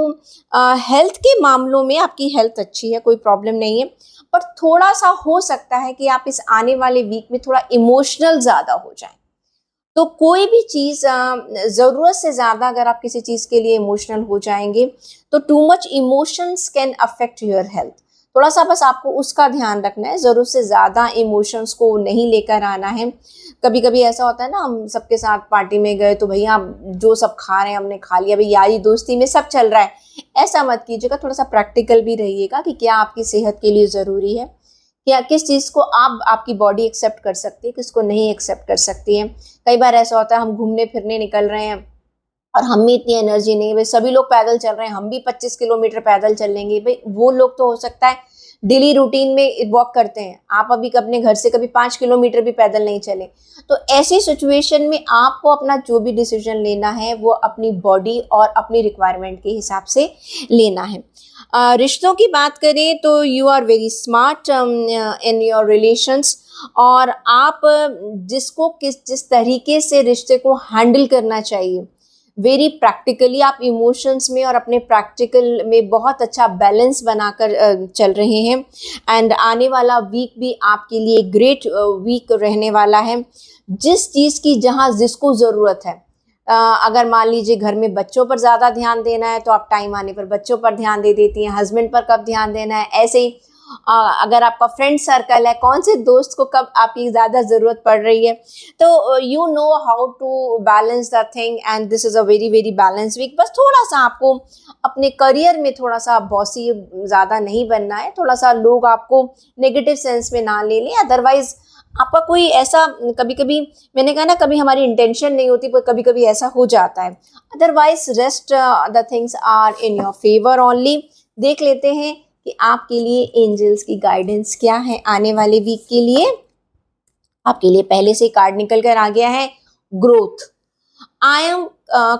हेल्थ के मामलों में आपकी हेल्थ अच्छी है, कोई प्रॉब्लम नहीं है, पर थोड़ा सा हो सकता है कि आप इस आने वाले वीक में थोड़ा इमोशनल ज़्यादा हो जाएं। तो कोई भी चीज़ ज़रूरत से ज़्यादा अगर आप किसी चीज़ के लिए इमोशनल हो जाएंगे, तो too much emotions can affect your health. थोड़ा सा बस आपको उसका ध्यान रखना है, ज़रूरत से ज़्यादा इमोशंस को नहीं लेकर आना है। कभी कभी ऐसा होता है ना, हम सबके साथ पार्टी में गए तो भैया जो सब खा रहे हैं हमने खा लिया, भाई यारी दोस्ती में सब चल रहा है। ऐसा मत कीजिएगा, थोड़ा सा प्रैक्टिकल भी रहिएगा कि क्या आपकी सेहत के लिए ज़रूरी है, क्या किस चीज़ को आप आपकी बॉडी एक्सेप्ट कर सकती है, किसको नहीं एक्सेप्ट कर सकती है। कई बार ऐसा होता है हम घूमने फिरने निकल रहे हैं और हम में इतनी एनर्जी नहीं है, भाई सभी लोग पैदल चल रहे हैं, हम भी 25 किलोमीटर पैदल चल लेंगे। भाई वो लोग तो हो सकता है डेली रूटीन में वॉक करते हैं, आप अभी अपने घर से कभी 5 किलोमीटर भी पैदल नहीं चले। तो ऐसी सिचुएशन में आपको अपना जो भी डिसीजन लेना है वो अपनी बॉडी और अपनी रिक्वायरमेंट के हिसाब से लेना है। रिश्तों की बात करें तो you are very smart in your relations. और आप जिसको जिस तरीके से रिश्ते को हैंडल करना चाहिए, वेरी प्रैक्टिकली आप इमोशंस में और अपने प्रैक्टिकल में बहुत अच्छा बैलेंस बनाकर चल रहे हैं। एंड आने वाला वीक भी आपके लिए ग्रेट वीक रहने वाला है। जिस चीज़ की जहाँ जिसको ज़रूरत है, अगर मान लीजिए घर में बच्चों पर ज़्यादा ध्यान देना है तो आप टाइम आने पर बच्चों पर ध्यान दे देती हैं, हस्बैंड पर कब ध्यान देना है, ऐसे ही अगर आपका फ्रेंड सर्कल है, कौन से दोस्त को कब आपकी ज़्यादा ज़रूरत पड़ रही है, तो you know how to balance the thing. And this is a very very balance week. बस थोड़ा सा आपको अपने करियर में थोड़ा सा बॉसी ज़्यादा नहीं बनना है, थोड़ा सा लोग आपको नेगेटिव सेंस में ना ले लें। अदरवाइज आपका कोई ऐसा, कभी कभी मैंने कहा ना, कभी हमारी इंटेंशन नहीं होती पर कभी कभी ऐसा हो जाता है। Otherwise rest the things are in your favour only. देख लेते हैं कि आपके लिए एंजल्स की गाइडेंस क्या है आने वाले वीक के लिए। आपके लिए पहले से कार्ड निकल कर आ गया है, growth. I am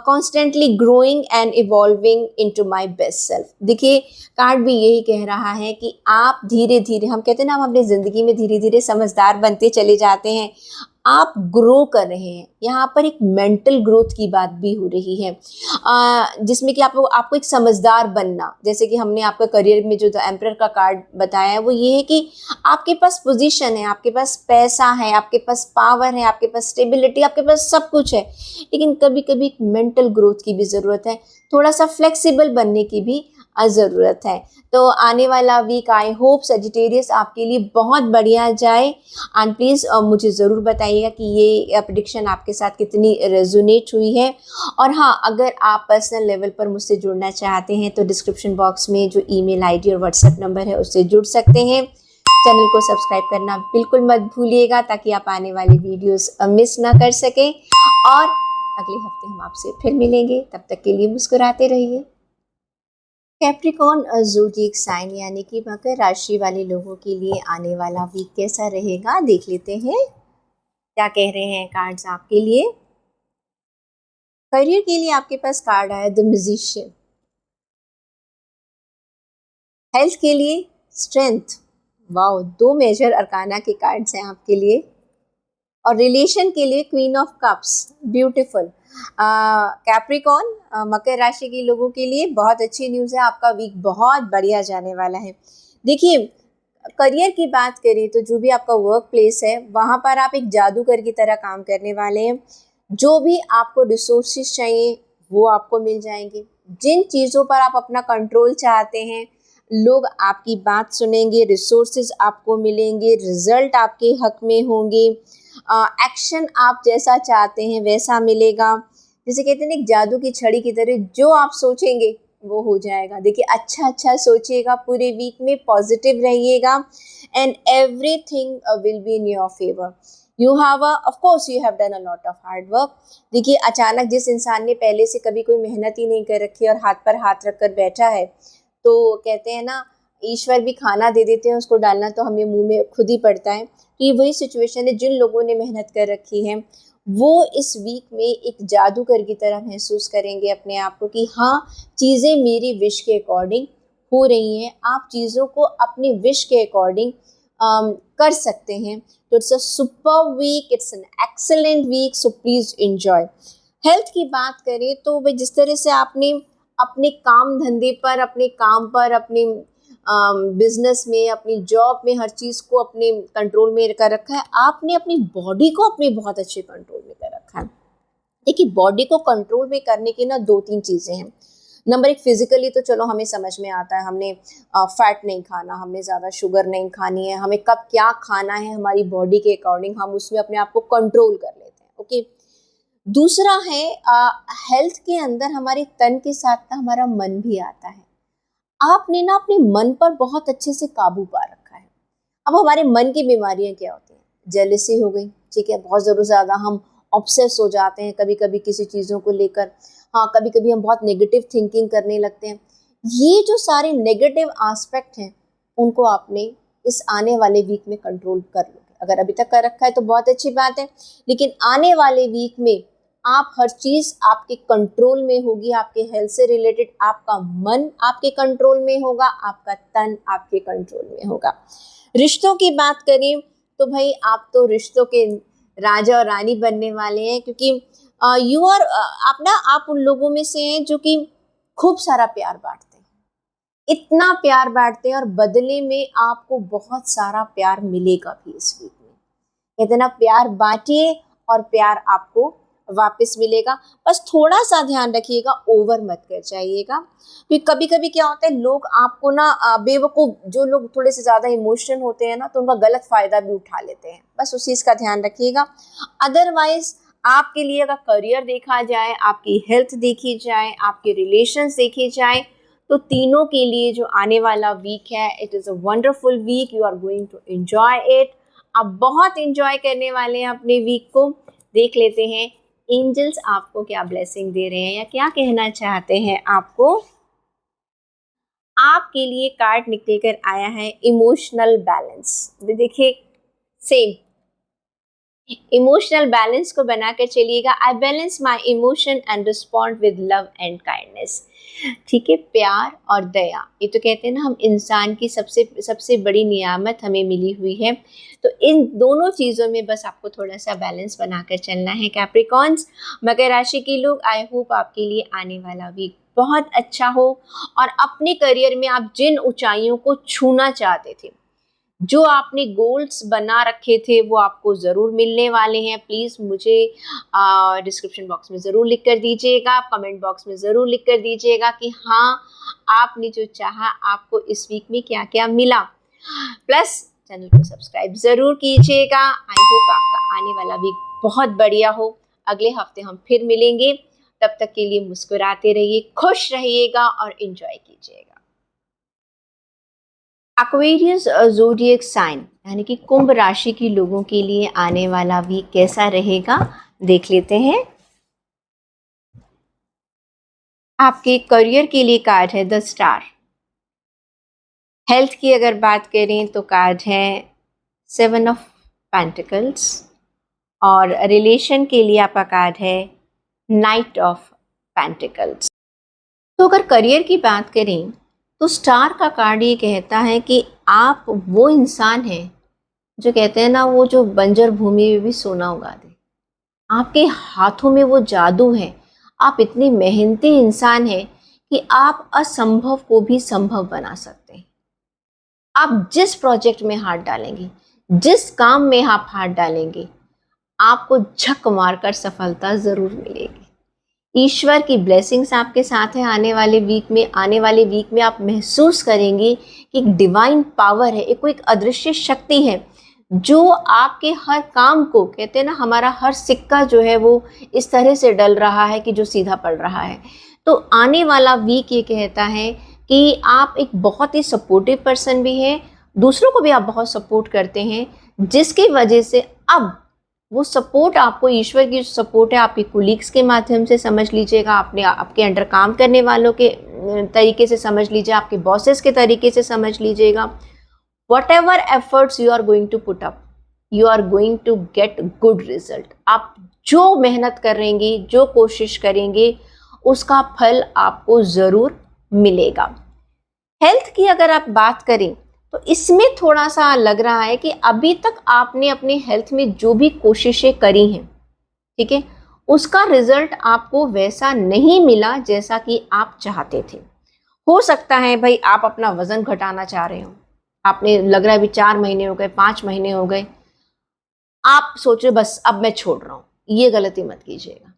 constantly growing and evolving into my best self. देखिए कार्ड भी यही कह रहा है कि आप धीरे धीरे, हम कहते हैं ना, हम अपनी ज़िंदगी में धीरे धीरे समझदार बनते चले जाते हैं। आप ग्रो कर रहे हैं। यहाँ पर एक मेंटल ग्रोथ की बात भी हो रही है, जिसमें कि आपको एक समझदार बनना, जैसे कि हमने आपका करियर में जो एम्परर का कार्ड बताया है वो ये है कि आपके पास पोजीशन है, आपके पास पैसा है, आपके पास पावर है, आपके पास स्टेबिलिटी, आपके पास सब कुछ है, लेकिन कभी कभी एक मेंटल ग्रोथ की भी ज़रूरत है, थोड़ा सा फ्लेक्सिबल बनने की भी ज़रूरत है। तो आने वाला वीक आई होप सजिटेरियस आपके लिए बहुत बढ़िया जाए। एंड प्लीज़ मुझे ज़रूर बताइएगा कि ये प्रेडिक्शन आपके साथ कितनी रेजोनेट हुई है। और हाँ, अगर आप पर्सनल लेवल पर मुझसे जुड़ना चाहते हैं तो डिस्क्रिप्शन बॉक्स में जो ईमेल आईडी और व्हाट्सएप नंबर है उससे जुड़ सकते हैं। चैनल को सब्सक्राइब करना बिल्कुल मत भूलिएगा ताकि आप आने वाली वीडियोस मिस ना कर सकें। और अगले हफ्ते हम आपसे फिर मिलेंगे, तब तक के लिए मुस्कुराते रहिए। कैप्रिकॉर्न ज़ोडिएक साइन यानी कि मकर राशि वाले लोगों के लिए आने वाला वीक कैसा रहेगा, देख लेते हैं क्या कह रहे हैं कार्ड्स आपके लिए। करियर के लिए आपके पास कार्ड आया द म्यूजिशियन। हेल्थ के लिए स्ट्रेंथ। वाओ, 2 मेजर अरकाना के कार्ड्स हैं आपके लिए। और रिलेशन के लिए queen of cups, beautiful. Capricorn, मकर राशि के लोगों के लिए बहुत अच्छी न्यूज़ है, आपका वीक बहुत बढ़िया जाने वाला है। देखिए, करियर की बात करें तो जो भी आपका वर्क प्लेस है वहाँ पर आप एक जादूगर की तरह काम करने वाले हैं। जो भी आपको रिसोर्सेज चाहिए वो आपको मिल जाएंगे। जिन चीज़ों पर आप अपना कंट्रोल चाहते हैं, लोग आपकी बात सुनेंगे, रिसोर्सेज आपको मिलेंगे, रिजल्ट आपके हक में होंगे, एक्शन आप जैसा चाहते हैं वैसा मिलेगा। जैसे कहते हैं ना, एक जादू की छड़ी की तरह जो आप सोचेंगे वो हो जाएगा। देखिए, अच्छा अच्छा सोचिएगा, पूरे वीक में पॉजिटिव रहिएगा and everything will be in your favour. You have of course you have done a lot of hard work. देखिए, अचानक जिस इंसान ने पहले से कभी कोई मेहनत ही नहीं कर रखी और हाथ पर हाथ रख कर बैठा है, तो कहते हैं ना, ईश्वर भी खाना दे देते हैं, उसको डालना तो हमें मुंह में खुद ही पड़ता है। तो ये वही सिचुएशन है, जिन लोगों ने मेहनत कर रखी है वो इस वीक में एक जादूगर की तरह महसूस करेंगे अपने आप को कि हाँ, चीज़ें मेरी विश के अकॉर्डिंग हो रही हैं। आप चीज़ों को अपनी विश के अकॉर्डिंग कर सकते हैं। तो it's a super week, it's an excellent week, so please enjoy. Health की बात करें तो भाई, जिस तरह से आपने अपने काम धंधे पर, अपने काम पर, अपने बिजनेस में, अपनी जॉब में हर चीज़ को अपने कंट्रोल में कर रखा है, आपने अपनी बॉडी को अपने बहुत अच्छे कंट्रोल में कर रखा है। देखिए, बॉडी को कंट्रोल में करने की ना 2-3 चीज़ें हैं। नंबर 1, फिजिकली तो चलो हमें समझ में आता है, हमने फैट नहीं खाना, हमने ज़्यादा शुगर नहीं खानी है, हमें कब क्या खाना है हमारी बॉडी के अकॉर्डिंग हम उसमें अपने आप को कंट्रोल कर लेते हैं। ओके। दूसरा है, हेल्थ के अंदर हमारे तन के साथ ना हमारा मन भी आता है। आपने ना अपने मन पर बहुत अच्छे से काबू पा रखा है। अब हमारे मन की बीमारियां क्या होती हैं? जेलसी हो गई, ठीक है, बहुत ज़्यादा हम ऑब्सेस हो जाते हैं कभी कभी किसी चीज़ों को लेकर। हाँ, कभी कभी हम बहुत नेगेटिव थिंकिंग करने लगते हैं। ये जो सारे नेगेटिव एस्पेक्ट हैं, उनको आपने इस आने वाले वीक में कंट्रोल कर लोगे। अगर अभी तक कर रखा है तो बहुत अच्छी बात है, लेकिन आने वाले वीक में आप हर चीज़ आपके कंट्रोल में होगी। आपके हेल्थ से रिलेटेड आपका मन आपके कंट्रोल में होगा, आपका तन आपके कंट्रोल में होगा। रिश्तों की बात करें तो भाई, आप तो रिश्तों के राजा और रानी बनने वाले हैं, क्योंकि यू आर आप उन लोगों में से हैं जो कि खूब सारा प्यार बांटते हैं। इतना प्यार बांटते हैं और बदले में आपको बहुत सारा प्यार मिलेगा भी इस वीक में। कहते हैं ना, प्यार बांटिए और प्यार आपको वापस मिलेगा। बस थोड़ा सा ध्यान रखिएगा, ओवर मत कर जाइएगा, क्योंकि कभी कभी क्या होता है, लोग आपको ना बेवकूफ़, जो लोग थोड़े से ज़्यादा इमोशनल होते हैं ना, तो उनका गलत फ़ायदा भी उठा लेते हैं। बस उस चीज़ का ध्यान रखिएगा। अदरवाइज आपके लिए अगर करियर देखा जाए, आपकी हेल्थ देखी जाए, आपके रिलेशंस देखे जाए, तो तीनों के लिए जो आने वाला वीक है, it is a wonderful week. You are going to enjoy it. आप बहुत एंजॉय करने वाले हैं अपने वीक को। देख लेते हैं एंजल्स आपको क्या ब्लेसिंग दे रहे हैं या क्या कहना चाहते हैं आपको। आपके लिए कार्ड निकल कर आया है इमोशनल बैलेंस। देखिए, सेम इमोशनल बैलेंस को बनाकर चलिएगा। I balance my emotion and respond with love and kindness. ठीक है, प्यार और दया, ये तो कहते हैं ना, हम इंसान की सबसे सबसे बड़ी नियामत हमें मिली हुई है। तो इन दोनों चीज़ों में बस आपको थोड़ा सा बैलेंस बनाकर चलना है। कैप्रिकॉन्स, मकर राशि के लोग, आई होप आपके लिए आने वाला वीक बहुत अच्छा हो और अपने करियर में आप जिन ऊंचाइयों को छूना चाहते थे, जो आपने गोल्स बना रखे थे, वो आपको ज़रूर मिलने वाले हैं। प्लीज़ मुझे डिस्क्रिप्शन बॉक्स में ज़रूर लिख कर दीजिएगा, कमेंट बॉक्स में ज़रूर लिख कर दीजिएगा कि हाँ, आपने जो चाहा आपको इस वीक में क्या क्या मिला। प्लस चैनल को सब्सक्राइब ज़रूर कीजिएगा। आई होप आपका आने वाला वीक बहुत बढ़िया हो। अगले हफ्ते हम फिर मिलेंगे, तब तक के लिए मुस्कुराते रहिए, खुश रहिएगा और एंजॉय कीजिएगा। एक्वेरियस ज़ोडिएक साइन यानी कि कुंभ राशि के लोगों के लिए आने वाला वीक कैसा रहेगा, देख लेते हैं। आपके करियर के लिए कार्ड है द स्टार। हेल्थ की अगर बात करें तो कार्ड है 7 ऑफ पेंटिकल्स और रिलेशन के लिए आपका कार्ड है नाइट ऑफ पेंटिकल्स। तो अगर करियर की बात करें तो स्टार का कार्ड ये कहता है कि आप वो इंसान हैं जो कहते हैं ना, वो जो बंजर भूमि में भी सोना उगा दे। आपके हाथों में वो जादू है, आप इतने मेहनती इंसान हैं कि आप असंभव को भी संभव बना सकते हैं। आप जिस प्रोजेक्ट में हाथ डालेंगे, जिस काम में आप हाथ डालेंगे, आपको झक मारकर सफलता ज़रूर मिलेगी। ईश्वर की ब्लेसिंग्स आपके साथ है। आने वाले वीक में आप महसूस करेंगे कि एक डिवाइन पावर है, एक कोई एक अदृश्य शक्ति है जो आपके हर काम को, कहते हैं ना, हमारा हर सिक्का जो है वो इस तरह से डल रहा है कि जो सीधा पड़ रहा है। तो आने वाला वीक ये कहता है कि आप एक बहुत ही सपोर्टिव पर्सन भी हैं, दूसरों को भी आप बहुत सपोर्ट करते हैं, जिसकी वजह से अब वो सपोर्ट आपको, ईश्वर की जो सपोर्ट है, आपके कुलीग्स के माध्यम से समझ लीजिएगा, आपने आपके अंडर काम करने वालों के तरीके से समझ लीजिए, आपके बॉसेस के तरीके से समझ लीजिएगा। Whatever efforts you are going to put up, you are going to get good result. आप जो मेहनत करेंगे, जो कोशिश करेंगे, उसका फल आपको ज़रूर मिलेगा। हेल्थ की अगर आप बात करें तो इसमें थोड़ा सा लग रहा है कि अभी तक आपने अपने हेल्थ में जो भी कोशिशें करी हैं, ठीक है, उसका रिजल्ट आपको वैसा नहीं मिला जैसा कि आप चाहते थे। हो सकता है भाई आप अपना वजन घटाना चाह रहे हो, आपने, लग रहा है अभी 4 महीने हो गए, 5 महीने हो गए, आप सोच रहे बस अब मैं छोड़ रहा हूँ। ये गलती मत कीजिएगा।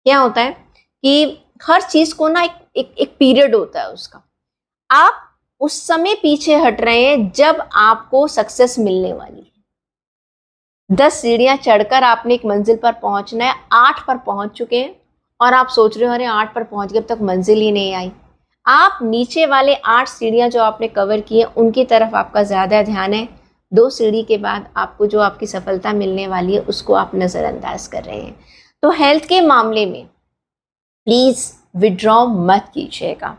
क्या होता है कि हर चीज को ना एक पीरियड होता है उसका। आप उस समय पीछे हट रहे हैं जब आपको सक्सेस मिलने वाली है। 10 सीढ़ियां चढ़कर आपने एक मंजिल पर पहुंचना है, 8 पर पहुंच चुके हैं और आप सोच रहे हो अरे 8 पर पहुंच गए, अब तक मंजिल ही नहीं आई। आप नीचे वाले 8 सीढ़ियां जो आपने कवर की है उनकी तरफ आपका ज्यादा ध्यान है। 2 सीढ़ी के बाद आपको जो आपकी सफलता मिलने वाली है उसको आप नजरअंदाज कर रहे हैं। तो हेल्थ के मामले में प्लीज विड्रॉ मत कीजिएगा,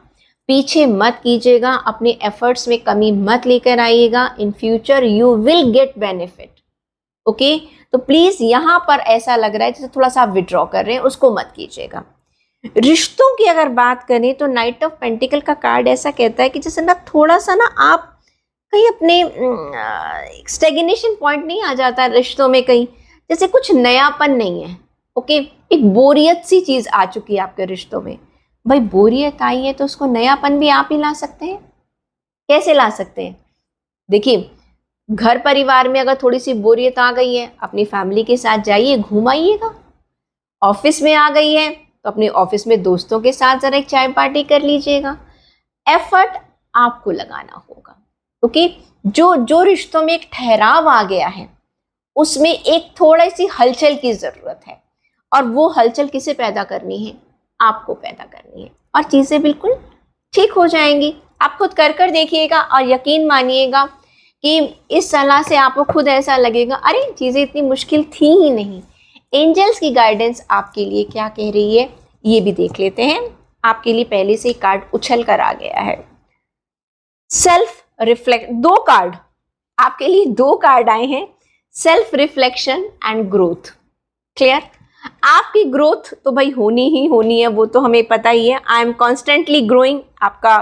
पीछे मत कीजिएगा, अपने एफर्ट्स में कमी मत लेकर आइएगा। In future you will get benefit. Okay, तो प्लीज यहां पर ऐसा लग रहा है जैसे थोड़ा सा आप विड्रॉ कर रहे हैं, उसको मत कीजिएगा। रिश्तों की अगर बात करें तो नाइट ऑफ पेंटिकल का कार्ड ऐसा कहता है कि जैसे ना थोड़ा सा ना आप कहीं अपने स्टेगनेशन पॉइंट नहीं आ जाता रिश्तों में, कहीं जैसे कुछ नयापन नहीं है। ओके, एक बोरियत सी चीज आ चुकी है आपके रिश्तों में। भाई बोरियत आई है तो उसको नयापन भी आप ही ला सकते हैं। कैसे ला सकते हैं? देखिए, घर परिवार में अगर थोड़ी सी बोरियत आ गई है, अपनी फैमिली के साथ जाइए, घुमाइएगा। ऑफिस में आ गई है तो अपने ऑफिस में दोस्तों के साथ जरा एक चाय पार्टी कर लीजिएगा। एफर्ट आपको लगाना होगा। ओके, जो जो रिश्तों में एक ठहराव आ गया है उसमें एक थोड़ी सी हलचल की जरूरत है, और वो हलचल किसे पैदा करनी है? आपको पैदा करनी है, और चीजें बिल्कुल ठीक हो जाएंगी। आप खुद कर देखिएगा और यकीन मानिएगा कि इस सलाह से आपको खुद ऐसा लगेगा अरे चीजें इतनी मुश्किल थी ही नहीं। एंजल्स की गाइडेंस आपके लिए क्या कह रही है ये भी देख लेते हैं। आपके लिए पहले से ही कार्ड उछल कर आ गया है। सेल्फ रिफ्लेक्ट, 2 कार्ड आपके लिए, 2 कार्ड आए हैं, self reflection and growth. Clear? आपकी ग्रोथ तो भाई होनी ही होनी है, वो तो हमें पता ही है। आई एम कॉन्स्टेंटली ग्रोइंग, आपका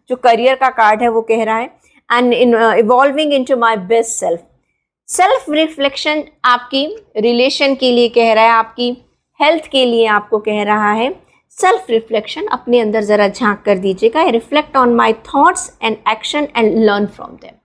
जो करियर का कार्ड है वो कह रहा है, and evolving into my best self. Self reflection आपकी रिलेशन के लिए कह रहा है, आपकी हेल्थ के लिए आपको कह रहा है। सेल्फ रिफ्लेक्शन, अपने अंदर जरा झांक कर दीजिएगा। Reflect on my thoughts and action and learn from them.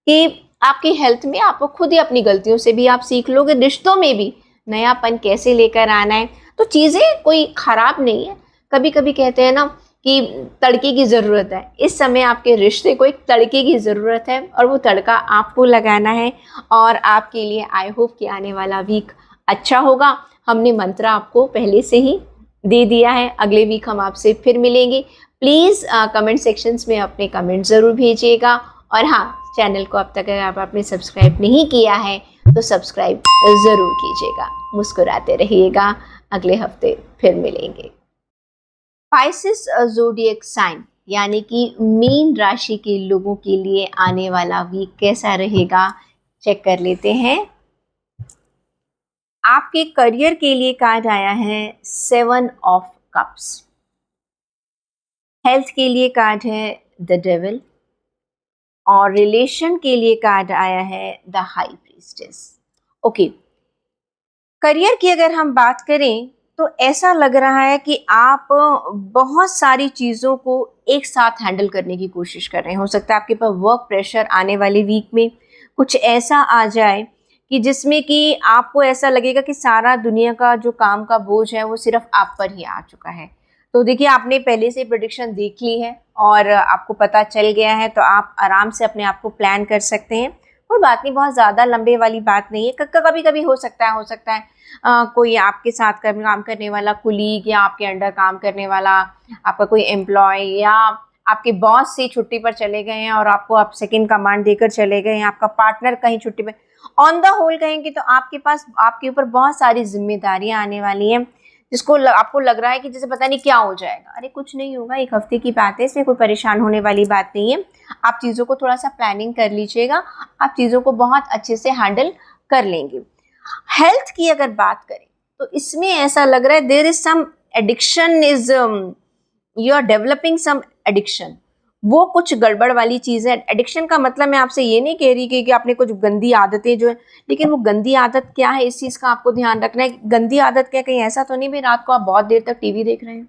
कि आपकी हेल्थ में आपको खुद ही अपनी गलतियों से भी आप सीख लोगे, रिश्तों में भी नयापन कैसे लेकर आना है। तो चीज़ें कोई खराब नहीं है। कभी कभी कहते हैं ना कि तड़के की ज़रूरत है, इस समय आपके रिश्ते को एक तड़के की ज़रूरत है और वो तड़का आपको लगाना है। और आपके लिए आई होप कि आने वाला वीक अच्छा होगा। हमने मंत्र आपको पहले से ही दे दिया है। अगले वीक हम आपसे फिर मिलेंगे। प्लीज़ कमेंट सेक्शंस में अपने कमेंट ज़रूर भेजिएगा। और हाँ, चैनल को अब तक अगर आपने सब्सक्राइब नहीं किया है तो सब्सक्राइब ज़रूर कीजिएगा। मुस्कुराते रहिएगा। अगले हफ्ते फिर मिलेंगे। पाइसेस ज़ोडिएक साइन यानी कि मीन राशि के लोगों के लिए आने वाला वीक कैसा रहेगा, चेक कर लेते हैं। आपके करियर के लिए कार्ड आया है 7 ऑफ कप्स। हेल्थ के लिए कार्ड है द डेविल, और रिलेशन के लिए कार्ड आया है the high priestess. Okay, career की अगर हम बात करें तो ऐसा लग रहा है कि आप बहुत सारी चीज़ों को एक साथ हैंडल करने की कोशिश कर रहे हैं। हो सकता है आपके पास वर्क प्रेशर आने वाले वीक में कुछ ऐसा आ जाए कि जिसमें कि आपको ऐसा लगेगा कि सारा दुनिया का जो काम का बोझ है वो सिर्फ आप पर ही आ चुका है। तो देखिए, आपने पहले से प्रेडिक्शन देख ली है और आपको पता चल गया है, तो आप आराम से अपने आप को प्लान कर सकते हैं। कोई बात नहीं, बहुत ज़्यादा लंबे वाली बात नहीं है। कभी कभी हो सकता है कोई आपके साथ काम करने वाला कुलीग या आपके अंडर काम करने वाला आपका कोई एम्प्लॉय या आपके बॉस से छुट्टी पर चले गए हैं और आपको आप सेकंड कमांड देकर चले गए हैं, आपका पार्टनर कहीं छुट्टी पे। ऑन द होल कहेंगे तो आपके पास आपके ऊपर बहुत सारी जिम्मेदारियां आने वाली हैं, आपको लग रहा है कि जैसे पता नहीं क्या हो जाएगा। अरे कुछ नहीं होगा, एक हफ्ते की बात है, इसमें कोई परेशान होने वाली बात नहीं है। आप चीज़ों को थोड़ा सा प्लानिंग कर लीजिएगा, आप चीज़ों को बहुत अच्छे से हैंडल कर लेंगे। हेल्थ की अगर बात करें तो इसमें ऐसा लग रहा है there is some addiction, is you are developing some addiction. वो कुछ गड़बड़ वाली चीज़ है। एडिक्शन का मतलब मैं आपसे ये नहीं कह रही कि आपने कुछ गंदी आदतें जो है, लेकिन वो गंदी आदत क्या है इस चीज़ का आपको ध्यान रखना है। गंदी आदत क्या, कहीं ऐसा तो नहीं भी रात को आप बहुत देर तक टीवी देख रहे हैं,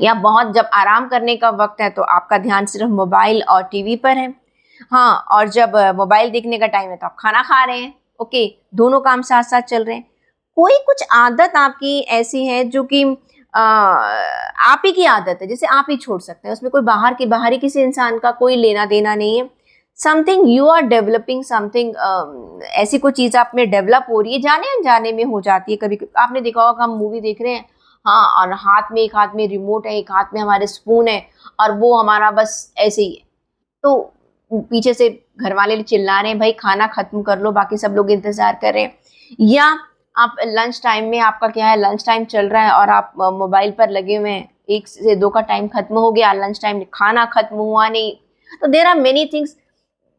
या बहुत जब आराम करने का वक्त है तो आपका ध्यान सिर्फ मोबाइल और टीवी पर है। हाँ, और जब मोबाइल देखने का टाइम है तो आप खाना खा रहे हैं। ओके, दोनों काम साथ साथ चल रहे हैं। कोई कुछ आदत आपकी ऐसी है जो कि आप ही की आदत है, जिसे आप ही छोड़ सकते हैं, उसमें कोई बाहरी किसी इंसान का कोई लेना देना नहीं है। Something you are developing something, ऐसी कोई चीज़ आप में डेवलप हो रही है, जाने अनजाने में हो जाती है। कभी आपने देखा होगा, हम मूवी देख रहे हैं, हाँ, और एक हाथ में रिमोट है, एक हाथ में हमारे स्पून है, और वो हमारा बस ऐसे ही है। तो पीछे से घर वाले चिल्ला रहे हैं, भाई खाना खत्म कर लो, बाकी सब लोग इंतजार कर रहे हैं। या आप लंच टाइम में, आपका क्या है, लंच टाइम चल रहा है और आप मोबाइल पर लगे हुए हैं, 1 से 2 का टाइम खत्म हो गया, लंच टाइम, खाना खत्म हुआ नहीं। तो देयर आर मेनी थिंग्स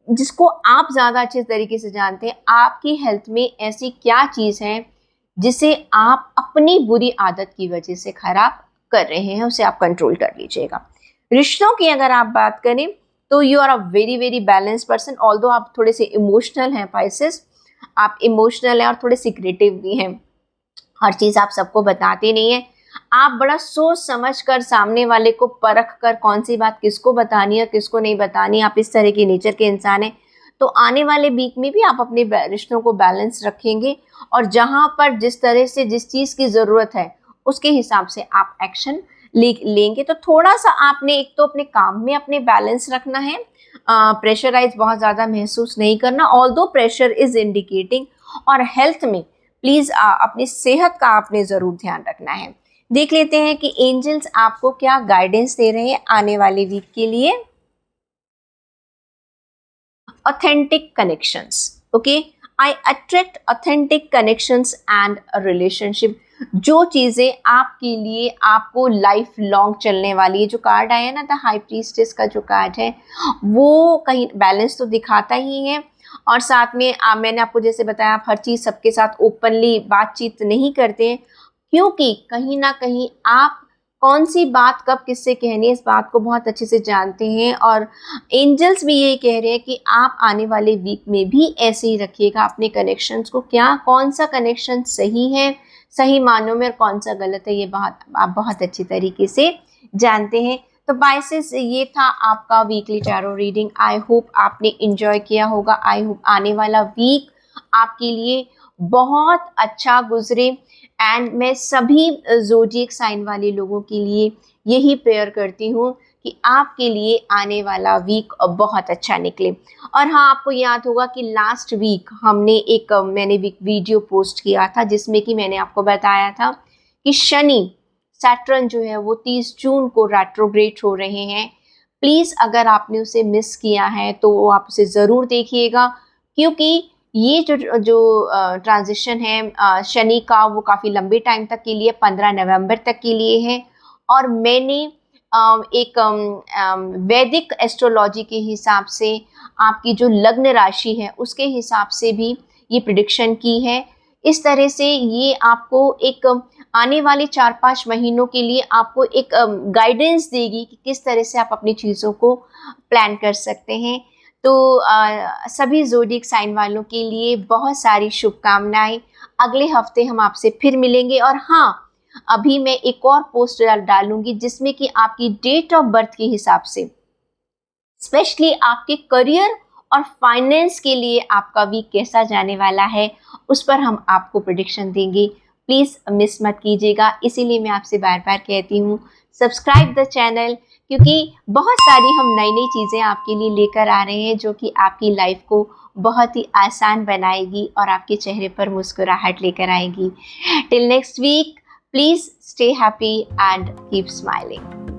जिसको आप ज़्यादा अच्छे तरीके से जानते हैं। आपकी हेल्थ में ऐसी क्या चीज़ है जिसे आप अपनी बुरी आदत की वजह से खराब कर रहे हैं, उसे आप कंट्रोल कर लीजिएगा। रिश्तों की अगर आप बात करें तो you are a very very balance person, although आप थोड़े से इमोशनल हैं पाइसेस, आप इमोशनल हैं और थोड़े सिक्रेटिव भी हैं। हर चीज़ आप सबको बताते नहीं हैं। आप बड़ा सोच समझ कर, सामने वाले को परख कर, कौन सी बात किसको बतानी है किसको नहीं बतानी, आप इस तरह के नेचर के इंसान हैं। तो आने वाले वीक में भी आप अपने रिश्तों को बैलेंस रखेंगे, और जहाँ पर जिस तरह से जिस चीज़ की ज़रूरत है उसके हिसाब से आप एक्शन लेंगे। तो थोड़ा सा आपने एक तो अपने काम में अपने बैलेंस रखना है, प्रेशराइज बहुत ज़्यादा महसूस नहीं करना, ऑल्दो प्रेशर इज इंडिकेटिंग। और हेल्थ में प्लीज़ अपनी सेहत का आपने ज़रूर ध्यान रखना है। देख लेते हैं कि एंजल्स आपको क्या गाइडेंस दे रहे हैं आने वाले वीक के लिए। Authentic connections, okay, I attract authentic connections and relationship. जो चीज़ें आपके लिए, आपको लाइफ लॉन्ग चलने वाली है, जो कार्ड आया ना, द हाई प्रीस्टेस का जो कार्ड है, वो कहीं बैलेंस तो दिखाता ही है। और साथ में मैंने आपको जैसे बताया, आप हर चीज़ सबके साथ ओपनली बातचीत नहीं करते हैं, क्योंकि कहीं ना कहीं आप कौन सी बात कब किससे कहनी है इस बात को बहुत अच्छे से जानते हैं। और एंजल्स भी ये कह रहे हैं कि आप आने वाले वीक में भी ऐसे ही रखिएगा अपने कनेक्शंस को। क्या, कौन सा कनेक्शन सही है, सही मानों में, और कौन सा गलत है, ये बात आप बहुत अच्छी तरीके से जानते हैं। तो पाइसेस, ये था आपका weekly tarot reading. I hope आपने इंजॉय किया होगा। आई होप आने वाला वीक आपके लिए बहुत अच्छा गुजरे। एंड मैं सभी ज़ोडिएक साइन वाले लोगों के लिए यही प्रेयर करती हूँ कि आपके लिए आने वाला वीक बहुत अच्छा निकले। और हाँ, आपको याद होगा कि लास्ट वीक मैंने वीडियो पोस्ट किया था, जिसमें कि मैंने आपको बताया था कि शनि, सैटर्न जो है वो 30 जून को रेट्रोग्रेड हो रहे हैं। प्लीज़ अगर आपने उसे मिस किया है तो आप उसे ज़रूर देखिएगा, क्योंकि ये जो जो ट्रांजिशन है शनि का, वो काफ़ी लंबे टाइम तक के लिए, 15 नवंबर तक के लिए है। और मैंने एक वैदिक एस्ट्रोलॉजी के हिसाब से आपकी जो लग्न राशि है उसके हिसाब से भी ये प्रिडिक्शन की है। इस तरह से ये आपको एक आने वाले 4-5 महीनों के लिए आपको एक गाइडेंस देगी कि किस तरह से आप अपनी चीज़ों को प्लान कर सकते हैं। तो सभी ज़ोडिएक साइन वालों के लिए बहुत सारी शुभकामनाएं। अगले हफ्ते हम आपसे फिर मिलेंगे। और हाँ, अभी मैं एक और पोस्ट डालूंगी जिसमें कि आपकी डेट ऑफ बर्थ के हिसाब से स्पेशली आपके करियर और फाइनेंस के लिए आपका वीक कैसा जाने वाला है, उस पर हम आपको प्रेडिक्शन देंगे। प्लीज़ मिस मत कीजिएगा। इसीलिए मैं आपसे बार बार कहती हूँ, सब्सक्राइब द चैनल, क्योंकि बहुत सारी हम नई नई चीज़ें आपके लिए लेकर आ रहे हैं जो कि आपकी लाइफ को बहुत ही आसान बनाएगी और आपके चेहरे पर मुस्कुराहट लेकर आएगी। Till next week, please stay happy and keep smiling.